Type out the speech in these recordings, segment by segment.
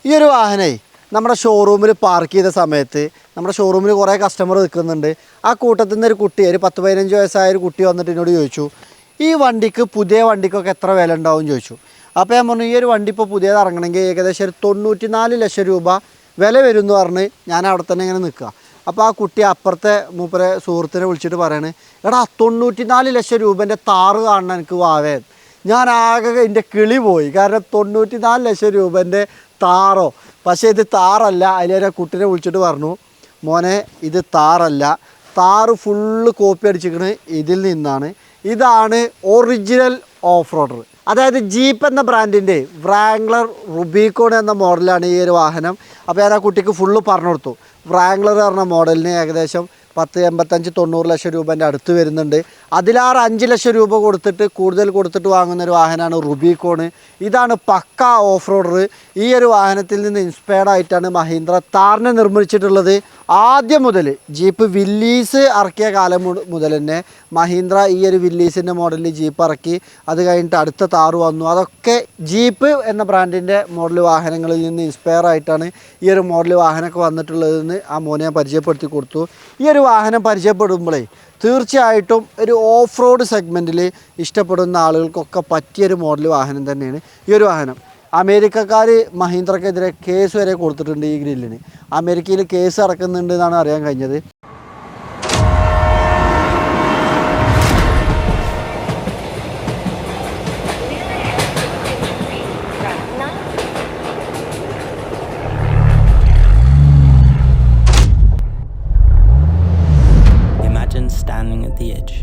ഈ ഒരു വാഹനേ നമ്മുടെ ഷോറൂമിൽ പാർക്ക് ചെയ്ത സമയത്ത് നമ്മുടെ ഷോറൂമിൽ കുറേ കസ്റ്റമർ നിൽക്കുന്നുണ്ട്. ആ കൂട്ടത്തിൽ നിന്ന് ഒരു കുട്ടി, ഒരു 10-15 വയസ്സായ ഒരു കുട്ടി വന്നിട്ട് എന്നോട് ചോദിച്ചു, ഈ വണ്ടിക്ക് പുതിയ വണ്ടിക്കൊക്കെ എത്ര വില ഉണ്ടാവും ചോദിച്ചു. അപ്പോൾ ഞാൻ പറഞ്ഞു, ഈ ഒരു വണ്ടി ഇപ്പോൾ പുതിയത് ഇറങ്ങണമെങ്കിൽ ഏകദേശം ഒരു 94 ലക്ഷം രൂപ വില വരും എന്ന് പറഞ്ഞ് ഞാൻ അവിടെ തന്നെ ഇങ്ങനെ നിൽക്കുക. അപ്പോൾ ആ കുട്ടി അപ്പുറത്തെ മൂപ്പരെ സുഹൃത്തിനെ വിളിച്ചിട്ട് പറയാണ്, എടാ 94 ലക്ഷം രൂപേൻ്റെ താറ് കാണണം എനിക്ക് വാവേ. ഞാൻ ആകെ എൻ്റെ കിളി പോയി. കാരണം 94 ലക്ഷം രൂപേൻ്റെ താറോ, പക്ഷേ ഇത് താറല്ല. അതിലെ കുട്ടീനെ വിളിച്ചിട്ട് പറഞ്ഞു, മോനെ ഇത് താറല്ല, താറ് ഫുള്ള് കോപ്പി അടിച്ചിരിക്കണ് ഇതിൽ നിന്നാണ്. ഇതാണ് ഒറിജിനൽ ഓഫ് റോഡർ. അതായത് ജീപ്പ് എന്ന ബ്രാൻഡിൻ്റെ വ്രാംഗ്ലർ റുബിക്കോൺ എന്ന മോഡലാണ് ഈ ഒരു വാഹനം. അപ്പോൾ ഞാൻ ആ കുട്ടിക്ക് ഫുള്ള് പറഞ്ഞു കൊടുത്തു. വ്രാംഗ്ലർ പറഞ്ഞ മോഡലിന് ഏകദേശം 85-90 ലക്ഷം രൂപേൻ്റെ അടുത്ത് വരുന്നുണ്ട്. അതിലാറ് 5 ലക്ഷം രൂപ കൂടുതൽ കൊടുത്തിട്ട് വാങ്ങുന്നൊരു വാഹനമാണ് റുബിക്കോൺ. ഇതാണ് പക്ക ഓഫ് റോഡർ. ഈ ഒരു വാഹനത്തിൽ നിന്ന് ഇൻസ്പയർഡ് ആയിട്ടാണ് മഹീന്ദ്ര താറിനെ നിർമ്മിച്ചിട്ടുള്ളത്. ആദ്യം മുതൽ ജീപ്പ് വില്ലീസ് ഇറക്കിയ കാലം മുതൽ തന്നെ മഹീന്ദ്ര ഈ ഒരു വില്ലീസിൻ്റെ മോഡലിൽ ജീപ്പ് ഇറക്കി. അത് കഴിഞ്ഞിട്ട് അടുത്ത താറ് വന്നു. അതൊക്കെ ജീപ്പ് എന്ന ബ്രാൻഡിൻ്റെ മോഡൽ വാഹനങ്ങളിൽ നിന്ന് ഇൻസ്പയർ ആയിട്ടാണ് ഈ ഒരു മോഡൽ വാഹനമൊക്കെ വന്നിട്ടുള്ളതെന്ന് ആ മോനെ ഞാൻ പരിചയപ്പെടുത്തി കൊടുത്തു. ഈ ഒരു വാഹനം പരിചയപ്പെടുമ്പോഴേ തീർച്ചയായിട്ടും ഒരു ഓഫ് റോഡ് സെഗ്മെൻറ്റിൽ ഇഷ്ടപ്പെടുന്ന ആളുകൾക്കൊക്കെ പറ്റിയൊരു മോഡൽ വാഹനം തന്നെയാണ് ഈ ഒരു വാഹനം. അമേരിക്കക്കാർ മഹീന്ദ്രക്കെതിരെ കേസ് വരെ കൊടുത്തിട്ടുണ്ട് ഈ ഗ്രില്ലിന്. അമേരിക്കയിൽ കേസ് ഇറക്കുന്നുണ്ട് എന്നാണ് അറിയാൻ കഴിഞ്ഞത്. Standing at the edge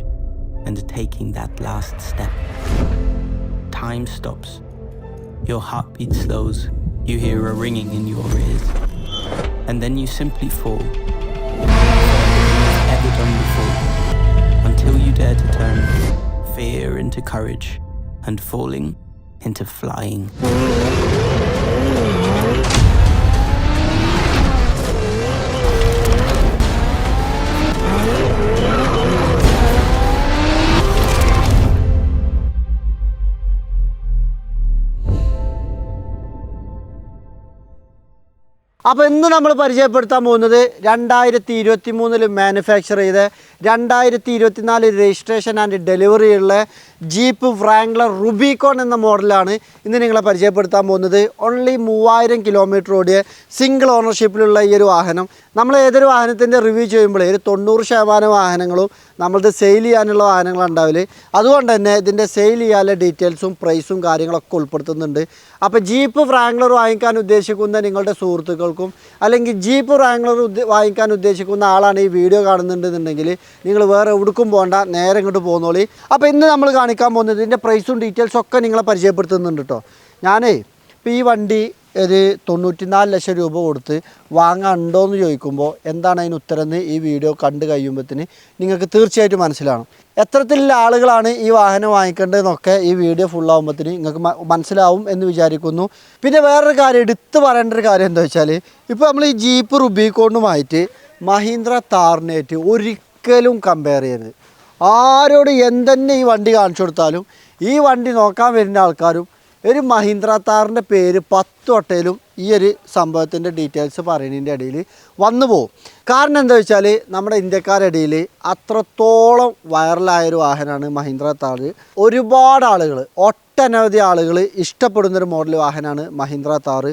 and taking that last step. Time stops. Your heartbeat slows. You hear a ringing in your ears. And then you simply fall. Ever done before. Until you dare to turn fear into courage and falling into flying. അപ്പോൾ ഇന്ന് നമ്മൾ പരിചയപ്പെടുത്താൻ പോകുന്നത് 2023 manufacture ചെയ്ത് 2024 registration and delivery ഉള്ള jeep വ്രാംഗ്ലർ Rubicon എന്ന മോഡലാണ് ഇന്ന് നിങ്ങളെ പരിചയപ്പെടുത്താൻ പോകുന്നത്. ഓൺലി 3000 കിലോമീറ്റർ ഓടിയ സിംഗിൾ ഓണർഷിപ്പിലുള്ള ഈ ഒരു വാഹനം നമ്മൾ ഏതൊരു വാഹനത്തിൻ്റെ റിവ്യൂ ചെയ്യുമ്പോഴേ ഒരു 90% വാഹനങ്ങളും നമ്മളത് സെയിൽ ചെയ്യാനുള്ള വാഹനങ്ങളാണ് ഉണ്ടാവില്ല. അതുകൊണ്ട് തന്നെ ഇതിൻ്റെ സെയിൽ ചെയ്യാനുള്ള ഡീറ്റെയിൽസും പ്രൈസും കാര്യങ്ങളൊക്കെ ഉൾപ്പെടുത്തുന്നുണ്ട്. അപ്പോൾ ജീപ്പ് വ്രാംഗ്ലർ വാങ്ങിക്കാൻ ഉദ്ദേശിക്കുന്ന നിങ്ങളുടെ സുഹൃത്തുക്കൾക്കും അല്ലെങ്കിൽ ജീപ്പ് വ്രാംഗ്ലർ വാങ്ങിക്കാൻ ഉദ്ദേശിക്കുന്ന ആളാണ് ഈ വീഡിയോ കാണുന്നുണ്ടെന്നുണ്ടെങ്കിൽ നിങ്ങൾ വേറെ എവിടേക്കും പോകണ്ട, നേരെ ഇങ്ങോട്ട് പോകുന്നോളി. അപ്പോൾ ഇന്ന് നമ്മൾ കാണിക്കാൻ പോകുന്നത് ഇതിൻ്റെ പ്രൈസും ഡീറ്റെയിൽസും ഒക്കെ നിങ്ങളെ പരിചയപ്പെടുത്തുന്നുണ്ട് കേട്ടോ. ഞാനേ ഇപ്പോൾ ഈ വണ്ടി ഒരു 94 ലക്ഷം രൂപ കൊടുത്ത് വാങ്ങാനുണ്ടോ എന്ന് ചോദിക്കുമ്പോൾ എന്താണ് അതിന് ഉത്തരം എന്ന് ഈ വീഡിയോ കണ്ടു കഴിയുമ്പോഴത്തേന് നിങ്ങൾക്ക് തീർച്ചയായിട്ടും മനസ്സിലാവും. എത്രത്തിലുള്ള ആളുകളാണ് ഈ വാഹനം വാങ്ങിക്കേണ്ടതെന്നൊക്കെ ഈ വീഡിയോ ഫുള്ളാകുമ്പോഴത്തേന് നിങ്ങൾക്ക് മനസ്സിലാവും എന്ന് വിചാരിക്കുന്നു. പിന്നെ വേറൊരു കാര്യം എടുത്തു പറയേണ്ട ഒരു കാര്യം എന്താ വെച്ചാൽ, ഇപ്പോൾ നമ്മൾ ഈ ജീപ്പ് റുബിക്കോണുമായിട്ട് മഹീന്ദ്ര താറിനായിട്ട് ഒരിക്കലും കമ്പയർ ചെയ്യരുത്. ആരോട് എന്തെന്നെ ഈ വണ്ടി കാണിച്ചു കൊടുത്താലും ഈ വണ്ടി നോക്കാൻ വരുന്ന ആൾക്കാരും ഒരു മഹീന്ദ്ര താറിൻ്റെ പേര് 10 വട്ടയിലും ഈ ഒരു സംഭവത്തിൻ്റെ ഡീറ്റെയിൽസ് പറയുന്നതിൻ്റെ ഇടയിൽ വന്നു പോകും. കാരണം എന്താ വെച്ചാൽ നമ്മുടെ ഇന്ത്യക്കാരുടെ ഇടയിൽ അത്രത്തോളം വൈറലായൊരു വാഹനമാണ് മഹീന്ദ്ര താർ. ഒരുപാട് ആളുകൾ, ഒട്ടനവധി ആളുകൾ ഇഷ്ടപ്പെടുന്നൊരു മോഡൽ വാഹനമാണ് മഹീന്ദ്ര താർ.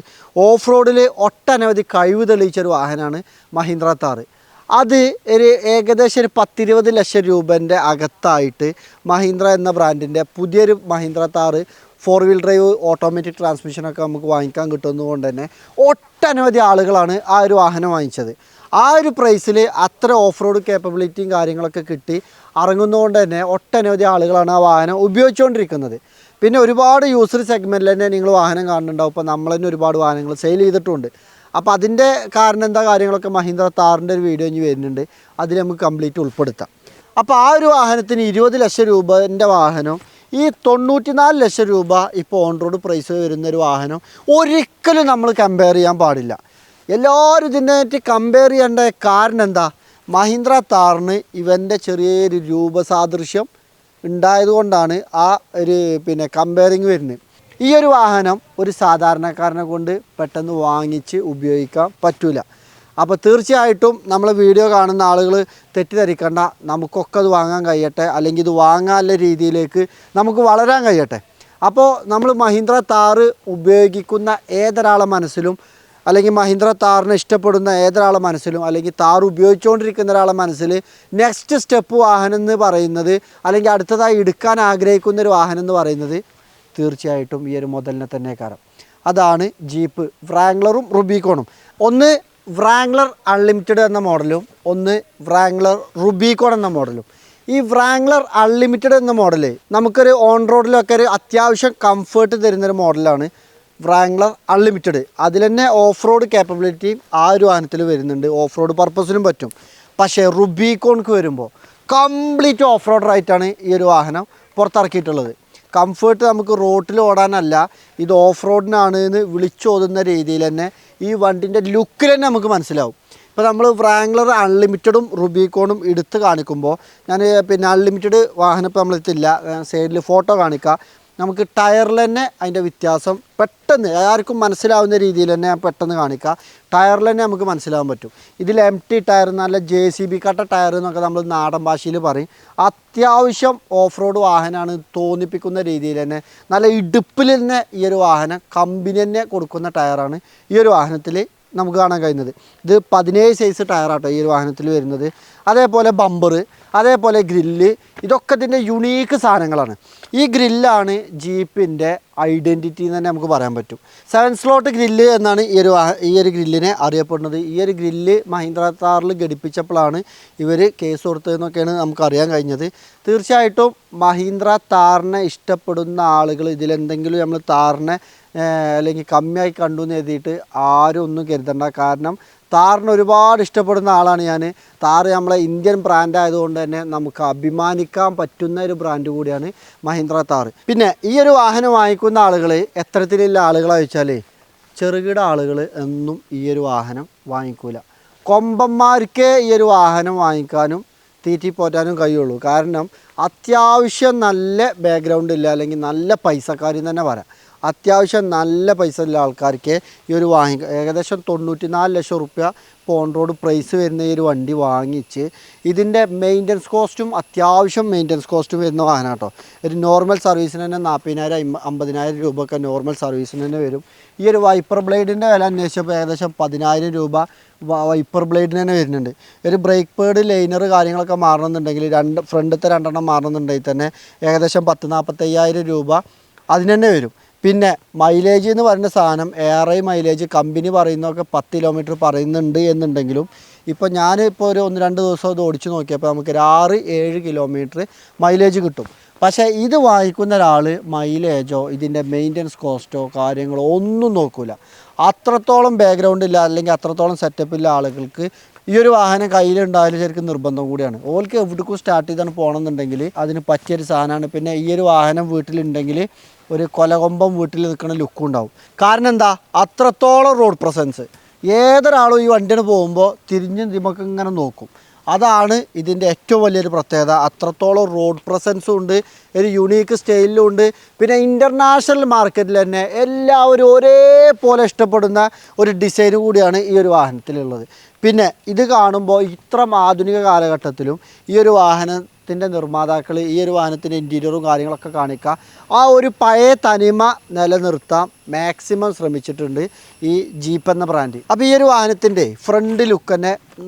ഓഫ് റോഡിൽ ഒട്ടനവധി കഴിവ് തെളിയിച്ചൊരു വാഹനമാണ് മഹീന്ദ്ര താർ. അത് ഒരു ഏകദേശം ഒരു 10-20 ലക്ഷം രൂപേൻ്റെ അകത്തായിട്ട് മഹീന്ദ്ര എന്ന ബ്രാൻഡിൻ്റെ പുതിയൊരു Mahindra Thar 4 wheel drive automatic ട്രാൻസ്മിഷനൊക്കെ നമുക്ക് വാങ്ങിക്കാൻ കിട്ടുന്നതുകൊണ്ട് തന്നെ ഒട്ടനവധി ആളുകളാണ് ആ ഒരു വാഹനം വാങ്ങിച്ചത്. ആ ഒരു പ്രൈസിൽ അത്ര ഓഫ് റോഡ് കേപ്പബിലിറ്റിയും കാര്യങ്ങളൊക്കെ കിട്ടി ഇറങ്ങുന്നതുകൊണ്ട് തന്നെ ഒട്ടനവധി ആളുകളാണ് ആ വാഹനം ഉപയോഗിച്ചുകൊണ്ടിരിക്കുന്നത്. പിന്നെ ഒരുപാട് യൂസർ സെഗ്മെൻറ്റിൽ തന്നെ നിങ്ങൾ വാഹനം കാണുന്നുണ്ടാവും. ഇപ്പോൾ നമ്മൾ തന്നെ ഒരുപാട് വാഹനങ്ങൾ സെയിൽ ചെയ്തിട്ടുണ്ട്. അപ്പോൾ അതിൻ്റെ കാരണം എന്താ കാര്യങ്ങളൊക്കെ മഹീന്ദ്ര താറിൻ്റെ ഒരു വീഡിയോ ഇനി വരുന്നുണ്ട്, അതിൽ നമുക്ക് കംപ്ലീറ്റ് ഉൾപ്പെടുത്താം. അപ്പോൾ ആ ഒരു വാഹനത്തിന് 20 ലക്ഷം രൂപേൻ്റെ വാഹനം ഈ 94 ലക്ഷം രൂപ ഇപ്പോൾ ഓൺ റോഡ് പ്രൈസ് വരുന്നൊരു വാഹനം ഒരിക്കലും നമ്മൾ കമ്പയർ ചെയ്യാൻ പാടില്ല. എല്ലാവരും ഇതിനായിട്ട് കമ്പയർ ചെയ്യേണ്ട കാരണം എന്താ, മഹീന്ദ്ര താറിന് ഇവൻ്റെ ചെറിയൊരു രൂപസാദൃശ്യം ഉണ്ടായതുകൊണ്ടാണ് ആ ഒരു കമ്പയറിങ് വരുന്നത്. ഈ ഒരു വാഹനം ഒരു സാധാരണക്കാരനെ കൊണ്ട് പെട്ടെന്ന് വാങ്ങിച്ച് ഉപയോഗിക്കാൻ പറ്റില്ല. അപ്പോൾ തീർച്ചയായിട്ടും നമ്മളെ വീഡിയോ കാണുന്ന ആളുകൾ തെറ്റിദ്ധരിക്കേണ്ട, നമുക്കൊക്കെ അത് വാങ്ങാൻ കഴിയട്ടെ, അല്ലെങ്കിൽ ഇത് വാങ്ങാനുള്ള രീതിയിലേക്ക് നമുക്ക് വളരാൻ കഴിയട്ടെ. അപ്പോൾ നമ്മൾ മഹീന്ദ്ര താർ ഉപയോഗിക്കുന്ന ഏതൊരാളെ മനസ്സിലും, അല്ലെങ്കിൽ മഹീന്ദ്ര താറിനെ ഇഷ്ടപ്പെടുന്ന ഏതൊരാളെ മനസ്സിലും, അല്ലെങ്കിൽ താർ ഉപയോഗിച്ചുകൊണ്ടിരിക്കുന്ന ഒരാളെ മനസ്സിൽ നെക്സ്റ്റ് സ്റ്റെപ്പ് വാഹനം എന്ന് പറയുന്നത്, അല്ലെങ്കിൽ അടുത്തതായി എടുക്കാൻ ആഗ്രഹിക്കുന്ന ഒരു വാഹനം എന്ന് പറയുന്നത് തീർച്ചയായിട്ടും ഈ ഒരു മുതലിനെ തന്നെ കാരണം. അതാണ് ജീപ്പ് വ്രാംഗ്ലറും റുബിക്കോണും. ഒന്ന് വ്രാംഗ്ലർ അൺലിമിറ്റഡ് എന്ന മോഡലും, ഒന്ന് വ്രാംഗ്ലർ റുബിക്കോൺ എന്ന മോഡലും. ഈ വ്രാംഗ്ലർ അൺലിമിറ്റഡ് എന്ന മോഡൽ നമുക്കൊരു ഓൺ റോഡിലൊക്കെ ഒരു അത്യാവശ്യം കംഫേർട്ട് തരുന്നൊരു മോഡലാണ് വ്രാംഗ്ലർ അൺലിമിറ്റഡ്. അതിൽ തന്നെ ഓഫ് റോഡ് കേപ്പബിലിറ്റിയും ആ ഒരു വാഹനത്തിൽ വരുന്നുണ്ട്, ഓഫ് റോഡ് പർപ്പസിനും പറ്റും. പക്ഷേ റുബിക്കോൺക്ക് വരുമ്പോൾ കംപ്ലീറ്റ് ഓഫ് റോഡ് റൈറ്റാണ് ഈ ഒരു വാഹനം പുറത്തിറക്കിയിട്ടുള്ളത്. കംഫേർട്ട് നമുക്ക് റോട്ടിൽ ഓടാനല്ല, ഇത് ഓഫ് റോഡിനാണ് എന്ന് വിളിച്ചോതുന്ന രീതിയിൽ തന്നെ ഈ വണ്ടിൻ്റെ ലുക്കിൽ തന്നെ നമുക്ക് മനസ്സിലാവും. ഇപ്പോൾ നമ്മൾ വ്രാംഗ്ലർ അൺലിമിറ്റഡും റുബിക്കോണും എടുത്ത് കാണിക്കുമ്പോൾ, ഞാൻ പിന്നെ അൺലിമിറ്റഡ് വാഹനം ഇപ്പോൾ നമ്മളെത്തില്ല, സൈഡിൽ ഫോട്ടോ കാണിക്കുക. നമുക്ക് ടയറിൽ തന്നെ അതിൻ്റെ വ്യത്യാസം പെട്ടെന്ന് ആർക്കും മനസ്സിലാവുന്ന രീതിയിൽ തന്നെ പെട്ടെന്ന് കാണിക്കുക. ടയറിൽ തന്നെ നമുക്ക് മനസ്സിലാവാൻ പറ്റും. ഇതിൽ MT ടയർ, നല്ല JCB കട്ട ടയർ എന്നൊക്കെ നമ്മൾ നാടൻ ഭാഷയിൽ പറയും. അത്യാവശ്യം ഓഫ് റോഡ് വാഹനമാണ് തോന്നിപ്പിക്കുന്ന രീതിയിൽ തന്നെ നല്ല ഇടുപ്പിൽ തന്നെ ഈ ഒരു വാഹനം കമ്പനി തന്നെ കൊടുക്കുന്ന ടയറാണ് ഈ ഒരു വാഹനത്തിൽ നമുക്ക് കാണാൻ കഴിയുന്നത്. ഇത് 17 സൈസ് ടയറാട്ടോ ഈ ഒരു വാഹനത്തിൽ വരുന്നത്. അതേപോലെ ബമ്പർ, അതേപോലെ ഗ്രില്ല്, ഇതൊക്കെ ഇതിൻ്റെ യുണീക്ക് സാധനങ്ങളാണ്. ഈ ഗ്രില്ലാണ് ജീപ്പിൻ്റെ ഐഡൻറ്റിറ്റി എന്ന് തന്നെ നമുക്ക് പറയാൻ പറ്റും. 7 സ്ലോട്ട് ഗ്രില്ല് എന്നാണ് ഈ ഒരു ഗ്രില്ലിനെ അറിയപ്പെടുന്നത്. ഈ ഒരു ഗ്രില്ല് മഹീന്ദ്ര താറിൽ ഘടിപ്പിച്ചപ്പോഴാണ് ഇവർ കേസ് കൊടുത്തതെന്നൊക്കെയാണ് നമുക്ക് അറിയാൻ കഴിഞ്ഞത്. തീർച്ചയായിട്ടും മഹീന്ദ്ര താറിനെ ഇഷ്ടപ്പെടുന്ന ആളുകൾ ഇതിലെന്തെങ്കിലും നമ്മൾ താറിനെ അല്ലെങ്കിൽ കമ്മിയായി കണ്ടു എന്ന് എഴുതിയിട്ട് ആരും ഒന്നും കരുതണ്ട. കാരണം താറിന് ഒരുപാട് ഇഷ്ടപ്പെടുന്ന ആളാണ് ഞാൻ. താർ നമ്മളെ ഇന്ത്യൻ ബ്രാൻഡ് ആയതുകൊണ്ട് തന്നെ നമുക്ക് അഭിമാനിക്കാൻ പറ്റുന്ന ഒരു ബ്രാൻഡ് കൂടിയാണ് മഹീന്ദ്ര താർ. പിന്നെ ഈ ഒരു വാഹനം വാങ്ങിക്കുന്ന ആളുകൾ എത്തരത്തിലുള്ള ആളുകളാണെന്ന് വെച്ചാൽ, ചെറുകിട ആളുകൾ എന്നും ഈ ഒരു വാഹനം വാങ്ങിക്കൂല. കൊമ്പന്മാർക്കേ ഈ ഒരു വാഹനം വാങ്ങിക്കാനും തീറ്റി പോറ്റാനും കഴിയുള്ളൂ. കാരണം അത്യാവശ്യം നല്ല ബാക്ക്ഗ്രൗണ്ട് ഇല്ല, അല്ലെങ്കിൽ നല്ല പൈസക്കാരെന്ന് തന്നെ പറയാം. അത്യാവശ്യം നല്ല പൈസ ഉള്ള ആൾക്കാർക്ക് ഈ ഒരു ഏകദേശം 94 ലക്ഷം റുപ്യ ഓൺ റോഡ് പ്രൈസ് വരുന്ന ഈ ഒരു വണ്ടി വാങ്ങിച്ച് ഇതിൻ്റെ മെയിൻ്റനൻസ് കോസ്റ്റും അത്യാവശ്യം മെയിൻ്റനൻസ് കോസ്റ്റും വരുന്ന വാഹനം കേട്ടോ. ഒരു നോർമൽ സർവീസിന് തന്നെ 40,000 50,000 രൂപയൊക്കെ നോർമൽ സർവീസിന് തന്നെ വരും. ഈ ഒരു വൈപ്പർ ബ്ലേഡിൻ്റെ വില അന്വേഷിച്ചപ്പോൾ ഏകദേശം 10,000 രൂപ വൈപ്പർ ബ്ലേഡിന് തന്നെ വരുന്നുണ്ട്. ഒരു ബ്രേക്ക് പേഡ് ലൈനർ കാര്യങ്ങളൊക്കെ മാറണമെന്നുണ്ടെങ്കിൽ ഫ്രണ്ടത്തെ 2 മാറണമെന്നുണ്ടെങ്കിൽ തന്നെ ഏകദേശം 40,000-45,000 രൂപ അതിന് തന്നെ വരും. പിന്നെ മൈലേജ് എന്ന് പറയുന്ന സാധനം ARI മൈലേജ് കമ്പനി പറയുന്നതൊക്കെ 10 കിലോമീറ്റർ പറയുന്നുണ്ട് എന്നുണ്ടെങ്കിലും, ഇപ്പോൾ ഞാനിപ്പോൾ ഒരു 1-2 ദിവസം അത് ഓടിച്ച് നോക്കിയപ്പോൾ നമുക്ക് 6-7 കിലോമീറ്റർ മൈലേജ് കിട്ടും. പക്ഷേ ഇത് വാങ്ങിക്കുന്ന ഒരാൾ മൈലേജോ ഇതിൻ്റെ മെയിൻ്റനൻസ് കോസ്റ്റോ കാര്യങ്ങളോ ഒന്നും നോക്കില്ല. അത്രത്തോളം ബാക്ക്ഗ്രൗണ്ട് ഇല്ല, അല്ലെങ്കിൽ അത്രത്തോളം സെറ്റപ്പ് ഇല്ല ആളുകൾക്ക് ഈ ഒരു വാഹനം കയ്യിലുണ്ടായാലും ശരിക്കും നിർബന്ധം കൂടിയാണ്. ഓൾക്ക് എവിടേക്കും സ്റ്റാർട്ട് ചെയ്താണ് പോകണമെന്നുണ്ടെങ്കിൽ അതിന് പറ്റിയൊരു സാധനമാണ്. പിന്നെ ഈ ഒരു വാഹനം വീട്ടിലുണ്ടെങ്കിൽ ഒരു കൊലകൊമ്പം വീട്ടിൽ നിൽക്കുന്ന ലുക്കും ഉണ്ടാവും. കാരണം എന്താ, അത്രത്തോളം റോഡ് പ്രസൻസ്. ഏതൊരാളും ഈ വണ്ടിന് പോകുമ്പോൾ തിരിഞ്ഞ് നമുക്ക് ഇങ്ങനെ നോക്കും. അതാണ് ഇതിൻ്റെ ഏറ്റവും വലിയൊരു പ്രത്യേകത. അത്രത്തോളം റോഡ് പ്രസൻസും ഉണ്ട്, ഒരു യുണീക്ക് സ്റ്റൈലിലും ഉണ്ട്. പിന്നെ ഇൻ്റർനാഷണൽ മാർക്കറ്റിൽ തന്നെ എല്ലാവരും ഒരേപോലെ ഇഷ്ടപ്പെടുന്ന ഒരു ഡിസൈൻ കൂടിയാണ് ഈ ഒരു വാഹനത്തിലുള്ളത്. പിന്നെ ഇത് കാണുമ്പോൾ ഇത്ര ആധുനിക കാലഘട്ടത്തിലും ഈ ഒരു വാഹനത്തിൻ്റെ നിർമ്മാതാക്കൾ ഈ ഒരു വാഹനത്തിൻ്റെ ഇൻറ്റീരിയറും കാര്യങ്ങളൊക്കെ കാണിക്കുക, ആ ഒരു പഴയ തനിമ നിലനിർത്താൻ മാക്സിമം ശ്രമിച്ചിട്ടുണ്ട് ഈ ജീപ്പ് എന്ന ബ്രാൻഡ്. അപ്പോൾ ഈ ഒരു വാഹനത്തിൻ്റെ ഫ്രണ്ട് ലുക്ക് തന്നെ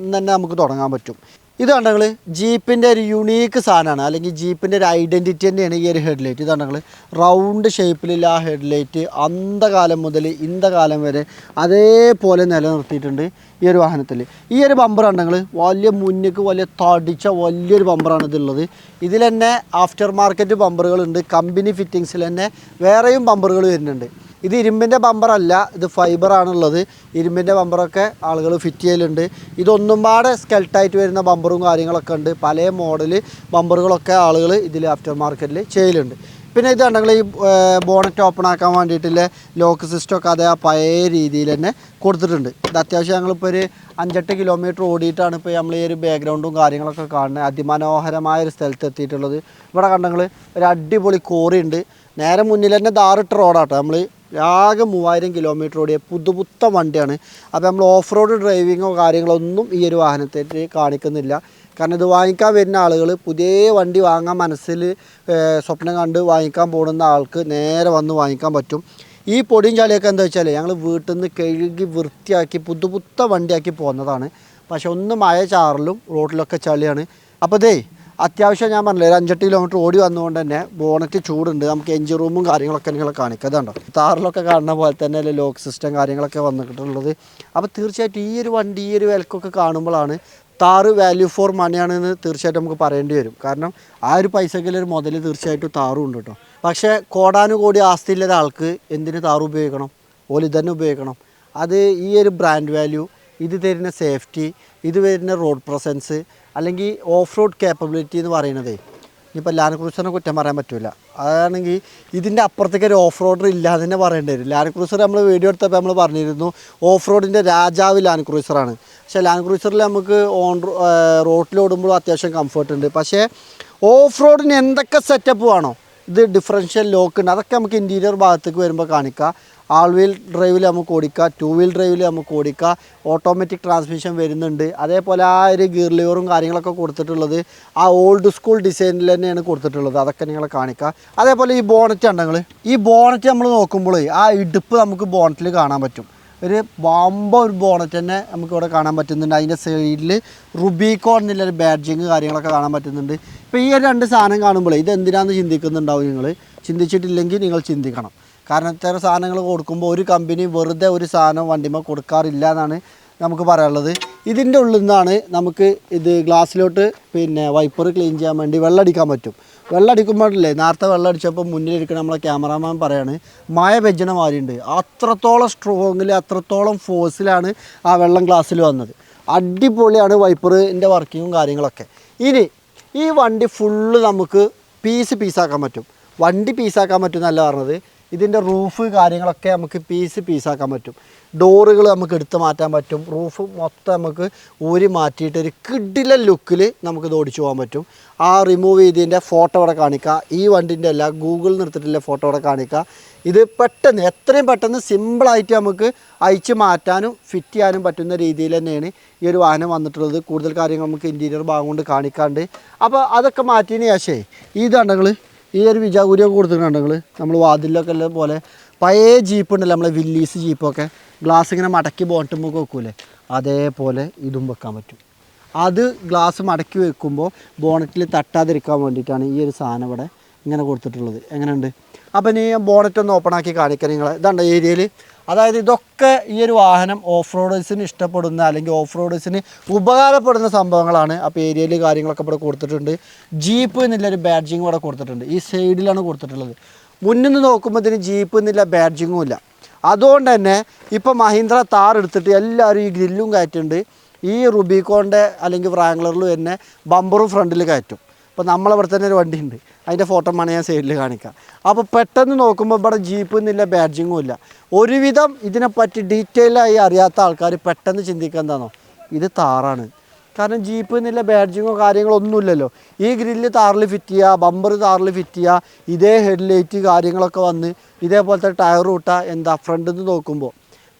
നമുക്ക് തുടങ്ങാൻ പറ്റും. ഇത് കണ്ടങ്ങൾ ജീപ്പിൻ്റെ ഒരു യുണീക്ക് സാധനമാണ്, അല്ലെങ്കിൽ ജീപ്പിൻ്റെ ഒരു ഐഡൻറ്റിറ്റി തന്നെയാണ് ഈ ഒരു ഹെഡ്ലൈറ്റ്. ഇത് കണ്ടങ്ങൾ റൗണ്ട് ഷേപ്പിലുള്ള ആ ഹെഡ്ലൈറ്റ് അന്തകാലം മുതൽ ഇന്തകാലം വരെ അതേപോലെ നിലനിർത്തിയിട്ടുണ്ട് ഈ ഒരു വാഹനത്തിൽ. ഈ ഒരു ബമ്പർ കണ്ടങ്ങൾ വലിയ മുന്നിക്ക് വലിയ തടിച്ച വലിയൊരു ബമ്പറാണ് ഇതുള്ളത്. ഇതിൽ തന്നെ ആഫ്റ്റർ മാർക്കറ്റ് ബമ്പറുകളുണ്ട്, കമ്പനി ഫിറ്റിങ്സിൽ തന്നെ വേറെയും ബമ്പറുകൾ വരുന്നുണ്ട്. ഇത് ഇരുമ്പിൻ്റെ ബമ്പറല്ല, ഇത് ഫൈബറാണുള്ളത്. ഇരുമ്പിൻ്റെ ബമ്പറൊക്കെ ആളുകൾ ഫിറ്റ് ചെയ്യലുണ്ട്. ഇതൊന്നും പാടെ സ്കെൽട്ടായിട്ട് വരുന്ന ബമ്പറും കാര്യങ്ങളൊക്കെ ഉണ്ട്. പല മോഡൽ ബമ്പറുകളൊക്കെ ആളുകൾ ഇതിൽ ആഫ്റ്റർ മാർക്കറ്റിൽ ചെയ്യലുണ്ട്. പിന്നെ ഇത് കണ്ടെങ്കിൽ ഈ ബോണറ്റ് ഓപ്പൺ ആക്കാൻ വേണ്ടിയിട്ടുള്ള ലോക്ക് സിസ്റ്റമൊക്കെ അതേ ആ പഴയ രീതിയിൽ തന്നെ കൊടുത്തിട്ടുണ്ട്. ഇത് അത്യാവശ്യം ഞങ്ങളിപ്പോൾ ഒരു 5-8 കിലോമീറ്റർ ഓടിയിട്ടാണ് ഇപ്പോൾ നമ്മൾ ഈ ഒരു ബാക്ക്ഗ്രൗണ്ടും കാര്യങ്ങളൊക്കെ കാണുന്നത്. അതിമനോഹരമായ ഒരു സ്ഥലത്ത് എത്തിയിട്ടുള്ളത്. ഇവിടെ കണ്ടെങ്കിൽ ഒരു അടിപൊളി കോറി ഉണ്ട്. നേരെ മുന്നിൽ തന്നെ ധാറിട്ട റോഡാട്ടോ. നമ്മൾ ആകെ 3000 കിലോമീറ്റർ ഓടിയ പുതുപുത്ത വണ്ടിയാണ്. അപ്പോൾ നമ്മൾ ഓഫ് റോഡ് ഡ്രൈവിങ്ങോ കാര്യങ്ങളോ ഒന്നും ഈ ഒരു വാഹനത്തെ കാണിക്കുന്നില്ല. കാരണം ഇത് വാങ്ങിക്കാൻ വരുന്ന ആളുകൾ പുതിയ വണ്ടി വാങ്ങാൻ മനസ്സിൽ സ്വപ്നം കണ്ട് വാങ്ങിക്കാൻ പോകുന്ന ആൾക്ക് നേരെ വന്ന് വാങ്ങിക്കാൻ പറ്റും. ഈ പൊടിയും ചളിയൊക്കെ എന്താ വെച്ചാൽ ഞങ്ങൾ വീട്ടിൽ നിന്ന് കഴുകി വൃത്തിയാക്കി പുതുപുത്ത വണ്ടിയാക്കി പോകുന്നതാണ്. പക്ഷെ ഒന്ന് മഴ ചാറലും റോഡിലൊക്കെ ചളിയാണ്. അപ്പോൾ ഇതേ അത്യാവശ്യം ഞാൻ പറഞ്ഞില്ലേ ഒരു 5-8 കിലോമീറ്റർ ഓടി വന്നുകൊണ്ട് തന്നെ ബോണറ്റ് ചൂടുണ്ട്. നമുക്ക് എഞ്ചിൻ റൂമും കാര്യങ്ങളൊക്കെ നിങ്ങളെ കാണിക്കുക. അതുണ്ടോ താറിലൊക്കെ കാണുന്ന പോലെ തന്നെ അല്ലേ ലോക്ക് സിസ്റ്റം കാര്യങ്ങളൊക്കെ വന്നിട്ടുള്ളത്. അപ്പോൾ തീർച്ചയായിട്ടും ഈ ഒരു വണ്ടി ഈ ഒരു വിലക്കൊക്കെ കാണുമ്പോഴാണ് താറ് വാല്യൂ ഫോർ മണിയാണെന്ന് തീർച്ചയായിട്ടും നമുക്ക് പറയേണ്ടി വരും. കാരണം ആ ഒരു പൈസക്കുള്ളൊരു മുതൽ തീർച്ചയായിട്ടും താറും ഉണ്ട് കേട്ടോ. പക്ഷേ കോടാനുകോടി ആസ്തിയില്ലാത്ത ആൾക്ക് എന്തിന് താറ് ഉപയോഗിക്കണം? ഓല് ഇതന്നെ ഉപയോഗിക്കണം. അത് ഈ ഒരു ബ്രാൻഡ് വാല്യൂ, ഇത് തരുന്ന സേഫ്റ്റി, ഇത് വരുന്ന റോഡ് പ്രസൻസ്, അല്ലെങ്കിൽ ഓഫ് റോഡ് കേപ്പബിലിറ്റി എന്ന് പറയുന്നത് ഇനിയിപ്പോൾ ലാൻഡ് ക്രൂസറിനെ കുറ്റം പറയാൻ പറ്റില്ല. അതാണെങ്കിൽ ഇതിൻ്റെ അപ്പുറത്തേക്ക് ഒരു ഓഫ് റോഡർ ഇല്ലാതെ തന്നെ പറയേണ്ടി വരും. ലാൻഡ് ക്രൂസർ നമ്മൾ വീഡിയോ എടുത്തപ്പോൾ നമ്മൾ പറഞ്ഞിരുന്നു ഓഫ് റോഡിൻ്റെ രാജാവ് ലാൻഡ് ക്രൂസറാണ്. പക്ഷേ ലാൻഡ് ക്രൂസറിൽ നമുക്ക് റോഡിലോടുമ്പോഴും അത്യാവശ്യം കംഫർട്ട് ഉണ്ട്. പക്ഷേ ഓഫ് റോഡിന് എന്തൊക്കെ സെറ്റപ്പ് വേണോ, ഇത് ഡിഫറൻഷ്യൽ ലോക്ക് ഉണ്ട്, അതൊക്കെ നമുക്ക് ഇൻറ്റീരിയർ ഭാഗത്തേക്ക് വരുമ്പോൾ കാണിക്കാം. ആൾ വീൽ ഡ്രൈവിൽ നമുക്ക് ഓടിക്കുക, 2 വീൽ ഡ്രൈവിൽ നമുക്ക് ഓടിക്കുക, ഓട്ടോമാറ്റിക് ട്രാൻസ്മിഷൻ വരുന്നുണ്ട്. അതേപോലെ ആ ഒരു ഗിയർ ലിവറും കാര്യങ്ങളൊക്കെ കൊടുത്തിട്ടുള്ളത് ആ ഓൾഡ് സ്കൂൾ ഡിസൈനിൽ തന്നെയാണ് കൊടുത്തിട്ടുള്ളത്. അതൊക്കെ നിങ്ങളെ കാണിക്കുക. അതേപോലെ ഈ ബോണറ്റ് ഉണ്ടെങ്കിൽ ഈ ബോണറ്റ് നമ്മൾ നോക്കുമ്പോൾ ആ ഇടുപ്പ് നമുക്ക് ബോണറ്റിൽ കാണാൻ പറ്റും. ഒരു ഒരു ബോണറ്റ് തന്നെ നമുക്കിവിടെ കാണാൻ പറ്റുന്നുണ്ട്. അതിൻ്റെ സൈഡിൽ റുബിക്കോൺ എന്നുള്ളൊരു ബാഡ്ജിങ് കാര്യങ്ങളൊക്കെ കാണാൻ പറ്റുന്നുണ്ട്. ഇപ്പോൾ ഈ ഒരു 2 സാധനം കാണുമ്പോൾ ഇതെന്തിനാണെന്ന് ചിന്തിക്കുന്നുണ്ടാവും നിങ്ങൾ. ചിന്തിച്ചിട്ടില്ലെങ്കിൽ നിങ്ങൾ ചിന്തിക്കണം. കാരണം ഇത്തരം സാധനങ്ങൾ കൊടുക്കുമ്പോൾ ഒരു കമ്പനി വെറുതെ ഒരു സാധനം വണ്ടിമ കൊടുക്കാറില്ല എന്നാണ് നമുക്ക് പറയാനുള്ളത്. ഇതിൻ്റെ ഉള്ളിൽ നിന്നാണ് നമുക്ക് ഇത് ഗ്ലാസ്സിലോട്ട് വൈപ്പർ ക്ലീൻ ചെയ്യാൻ വേണ്ടി വെള്ളം അടിക്കാൻ പറ്റും. വെള്ളം അടിക്കുമ്പോഴല്ലേ നേരത്തെ വെള്ളം അടിച്ചപ്പോൾ മുന്നിലിരിക്കുന്ന നമ്മളെ ക്യാമറാമാൻ പറയാണ് മഴ പെജ്ജണ മാതിരിയുണ്ട്. അത്രത്തോളം സ്ട്രോങ്ങിൽ അത്രത്തോളം ഫോഴ്സിലാണ് ആ വെള്ളം ഗ്ലാസ്സിൽ വന്നത്. അടിപൊളിയാണ് വൈപ്പറിൻ്റെ വർക്കിങ്ങും കാര്യങ്ങളൊക്കെ. ഇനി ഈ വണ്ടി ഫുള്ള് നമുക്ക് പീസാക്കാൻ പറ്റും. വണ്ടി പീസാക്കാൻ പറ്റും എന്നല്ല പറഞ്ഞത്, ഇതിൻ്റെ റൂഫ് കാര്യങ്ങളൊക്കെ നമുക്ക് പീസാക്കാൻ പറ്റും. ഡോറുകൾ നമുക്ക് എടുത്ത് മാറ്റാൻ പറ്റും. റൂഫ് മൊത്തം നമുക്ക് ഊരി മാറ്റിയിട്ട് ഒരു കിടിലൻ ലുക്കിൽ നമുക്കിത് ഓടിച്ചു പോകാൻ പറ്റും. ആ റിമൂവ് ചെയ്തതിൻ്റെ ഫോട്ടോ ഇവിടെ കാണിക്കുക. ഈ വണ്ടിൻ്റെ അല്ല, ഗൂഗിളിൽ നിർത്തിയിട്ടുള്ള ഫോട്ടോ ഇവിടെ കാണിക്കുക. ഇത് പെട്ടെന്ന് എത്രയും പെട്ടെന്ന് സിമ്പിളായിട്ട് നമുക്ക് അയച്ച് മാറ്റാനും ഫിറ്റ് ചെയ്യാനും പറ്റുന്ന രീതിയിൽ തന്നെയാണ് ഈ ഒരു വാഹനം വന്നിട്ടുള്ളത്. കൂടുതൽ കാര്യങ്ങൾ നമുക്ക് ഇൻറ്റീരിയർ ഭാഗം കൊണ്ട് കാണിക്കാണ്ട്. അപ്പോൾ അതൊക്കെ മാറ്റിയതിന് ശേഷമേ ഇതുണ്ടെങ്കിൽ ഈ ഒരു വിജാഗൂരിയൊക്കെ കൊടുത്തിട്ടുണ്ടെങ്കിൽ നമ്മൾ വാതിലൊക്കെ ഉള്ള പോലെ പഴയ ജീപ്പ് ഉണ്ടല്ലോ നമ്മളെ വില്ലീസ് ജീപ്പൊക്കെ ഗ്ലാസ് ഇങ്ങനെ മടക്കി ബോട്ടുമ്പോൾ വെക്കൂലേ, അതേപോലെ ഇതും വെക്കാൻ പറ്റും. അത് ഗ്ലാസ് മടക്കി വെക്കുമ്പോൾ ബോണറ്റിൽ തട്ടാതിരിക്കാൻ വേണ്ടിയിട്ടാണ് ഈ ഒരു സാധനം ഇവിടെ ഇങ്ങനെ കൊടുത്തിട്ടുള്ളത്. എങ്ങനെയുണ്ട്? അപ്പം ഇനി ബോണറ്റ് ഒന്ന് ഓപ്പൺ ആക്കി കാണിക്കാൻ നിങ്ങൾ ഇതുണ്ട് ഏരിയയിൽ. അതായത് ഇതൊക്കെ ഈ ഒരു വാഹനം ഓഫ് റോഡേഴ്സിന് ഇഷ്ടപ്പെടുന്ന അല്ലെങ്കിൽ ഓഫ് റോഡേഴ്സിന് ഉപകാരപ്പെടുന്ന സംഭവങ്ങളാണ്. അപ്പോൾ ഏരിയയിൽ കാര്യങ്ങളൊക്കെ ഇവിടെ കൊടുത്തിട്ടുണ്ട്. ജീപ്പ് എന്നുള്ളൊരു ബാഡ്ജിങ് ഇവിടെ കൊടുത്തിട്ടുണ്ട്. ഈ സൈഡിലാണ് കൊടുത്തിട്ടുള്ളത്. മുന്നിൽ നിന്ന് നോക്കുമ്പോൾ ഇതിന് ജീപ്പ് എന്നുള്ള ബാഡ്ജിങ്ങും ഇല്ല. അതുകൊണ്ട് തന്നെ ഇപ്പോൾ മഹീന്ദ്ര താർ എടുത്തിട്ട് എല്ലാവരും ഈ ഗ്രില്ലും കയറ്റുന്നുണ്ട്. ഈ റുബിക്കോണിൻ്റെ അല്ലെങ്കിൽ വ്രാംഗ്ലറിൽ തന്നെ ബമ്പറും ഫ്രണ്ടിൽ കയറ്റും. ഇപ്പോൾ നമ്മളവിടെ തന്നെ ഒരു വണ്ടി ഉണ്ട്, അതിൻ്റെ ഫോട്ടോ വേണമെങ്കിൽ ഞാൻ സൈഡിൽ കാണിക്കാം. അപ്പോൾ പെട്ടെന്ന് നോക്കുമ്പോൾ ഇവിടെ ജീപ്പ് എന്നുള്ള ബാഡ്ജിങ്ങും ഇല്ല. ഒരുവിധം ഇതിനെപ്പറ്റി ഡീറ്റെയിലായി അറിയാത്ത ആൾക്കാർ പെട്ടെന്ന് ചിന്തിക്കുക എന്താണോ, ഇത് താറാണ്. കാരണം ജീപ്പ് എന്നുള്ള ബാഡ്ജിങ്ങോ കാര്യങ്ങളോ ഒന്നുമില്ലല്ലോ. ഈ ഗ്രില്ല് താറിൽ ഫിറ്റ് ചെയ്യുക, ബമ്പർ താറിൽ ഫിറ്റ് ചെയ്യുക, ഇതേ ഹെഡ്ലൈറ്റ് കാര്യങ്ങളൊക്കെ വന്ന് ഇതേപോലത്തെ ടയർ കൂട്ടുക, എന്താ ഫ്രണ്ടിൽ നിന്ന് നോക്കുമ്പോൾ.